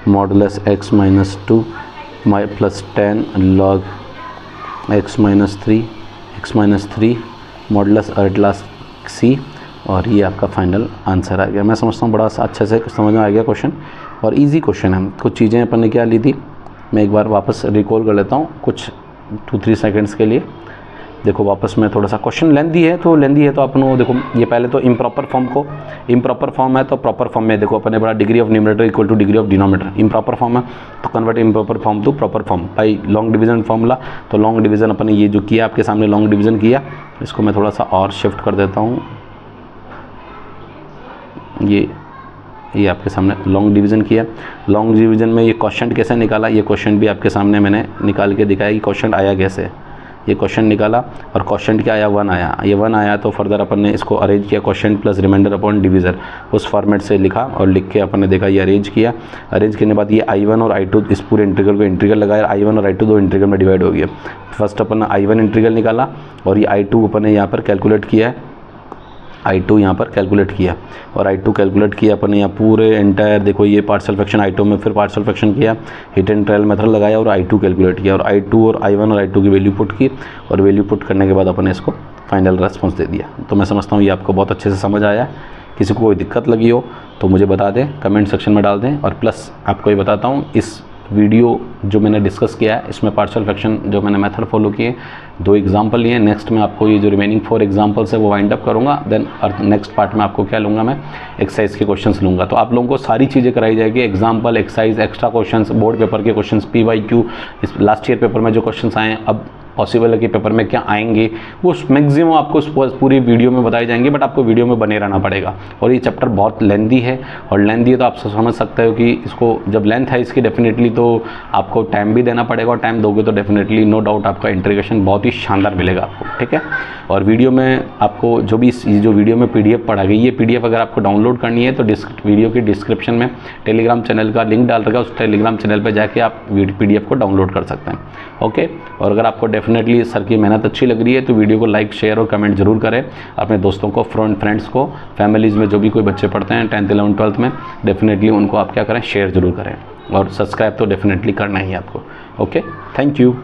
modulus x minus 2 plus 10 log x minus 3 modulus अर्ड लास्ट सी, और ये आपका फाइनल आंसर आ गया। मैं समझता हूँ बड़ा अच्छे से समझ में आ गया क्वेश्चन, और इजी क्वेश्चन है। कुछ चीज़ें अपन ने क्या ली थी, मैं एक बार वापस रिकॉल कर लेता हूँ कुछ 2-3 सेकंड्स के लिए। देखो वापस में थोड़ा सा क्वेश्चन लेंदी है तो अपन देखो, ये पहले तो इम्प्रॉपर फॉर्म है तो प्रॉपर फॉर्म में देखो अपन ने बड़ा degree of numerator equal to degree of denominator. Improper form है तो convert improper form to proper form by long division formula. तो लॉन्ग डिवीजन अपन ने ये जो किया आपके सामने लॉन्ग डिवीजन किया, इसको मैं थोड़ा सा और शिफ्ट कर देता हूँ। ये आपके सामने लॉन्ग डिवीज़न किया। लॉन्ग डिवीज़न में ये क्वेश्चन कैसे निकाला, ये क्वेश्चन भी आपके सामने मैंने निकाल के दिखाया कि क्वेश्चन आया कैसे। ये क्वेश्चन निकाला और क्वेश्चन क्या आया, 1 आया। ये 1 आया तो फर्दर अपन ने इसको अरेंज किया, question plus remainder upon divisor, उस फॉर्मेट से लिखा और लिख के अपन ने देखा ये अरेंज किया। अरेंज करने के बाद ये I1 और I2 इस पूरे इंटीग्रल को इंटीग्रल लगाया। I1 और I2 दो इंटीग्रल में डिवाइड हो गया। फर्स्ट अपन ने I1 इंटीग्रल निकाला और ये I2 अपन ने यहाँ पर कैलकुलेट किया है। I2 यहाँ पर कैलकुलेट किया और I2 कैलकुलेट किया अपन ने यहाँ पूरे एंटायर देखो, ये पार्शियल फ्रैक्शन I2 में फिर पार्शियल फ्रैक्शन किया, हिट एंड ट्रायल मेथड लगाया और I2 कैलकुलेट किया और I2 और I1 और I2 की वैल्यू पुट की, और वैल्यू पुट करने के बाद अपन ने इसको फाइनल रेस्पॉन्स दे दिया। तो मैं समझता हूँ ये आपको बहुत अच्छे से समझ आया। किसी को कोई दिक्कत लगी हो तो मुझे बता दें, कमेंट सेक्शन में डाल दें। और प्लस आपको ये बताता हूँ, इस वीडियो जो मैंने डिस्कस किया है इसमें पार्शियल फ्रैक्शन जो मैंने मेथड फॉलो किए, 2 एग्जांपल लिए। नेक्स्ट में आपको ये जो रिमेनिंग 4 एग्जांपल्स है वो वाइंड अप करूँगा। देन नेक्स्ट पार्ट में आपको क्या लूँगा, मैं एक्सरसाइज के क्वेश्चंस लूँगा। तो आप लोगों को सारी चीज़ें कराई जाएगी, example, exercise, extra questions, board paper के क्वेश्चंस, PYQ, इस लास्ट ईयर पेपर में जो क्वेश्चंस आए हैं, अब पॉसिबल है कि पेपर में क्या आएंगे, वो मैक्सिमम आपको पूरी वीडियो में बताए जाएंगे। बट आपको वीडियो में बने रहना पड़ेगा। और ये चैप्टर बहुत लेंदी है, और लेंदी है तो आप समझ सकते हो कि इसको जब लेंथ है इसकी डेफिनेटली तो आपको टाइम भी देना पड़ेगा, और टाइम दोगे तो डेफिनेटली नो डाउट आपका इंटीग्रेशन बहुत ही शानदार मिलेगा आपको, ठीक है। और वीडियो में आपको जो भी जो वीडियो में PDF पढ़ा गई, ये PDF अगर आपको डाउनलोड करनी है तो वीडियो की डिस्क्रिप्शन में टेलीग्राम चैनल का लिंक डाल रखा है, उस टेलीग्राम चैनल पर जाके आप PDF को डाउनलोड कर सकते हैं, ओके। और अगर आपको डेफिनेटली सर की मेहनत अच्छी लग रही है तो वीडियो को लाइक, शेयर और कमेंट जरूर करें। अपने दोस्तों को, फ्रेंड्स को, फैमिलीज़ में जो भी कोई बच्चे पढ़ते हैं 10th, 11th, 12th में, डेफिनेटली उनको आप क्या करें, शेयर जरूर करें। और सब्सक्राइब तो डेफिनेटली करना ही है आपको, ओके। Thank you.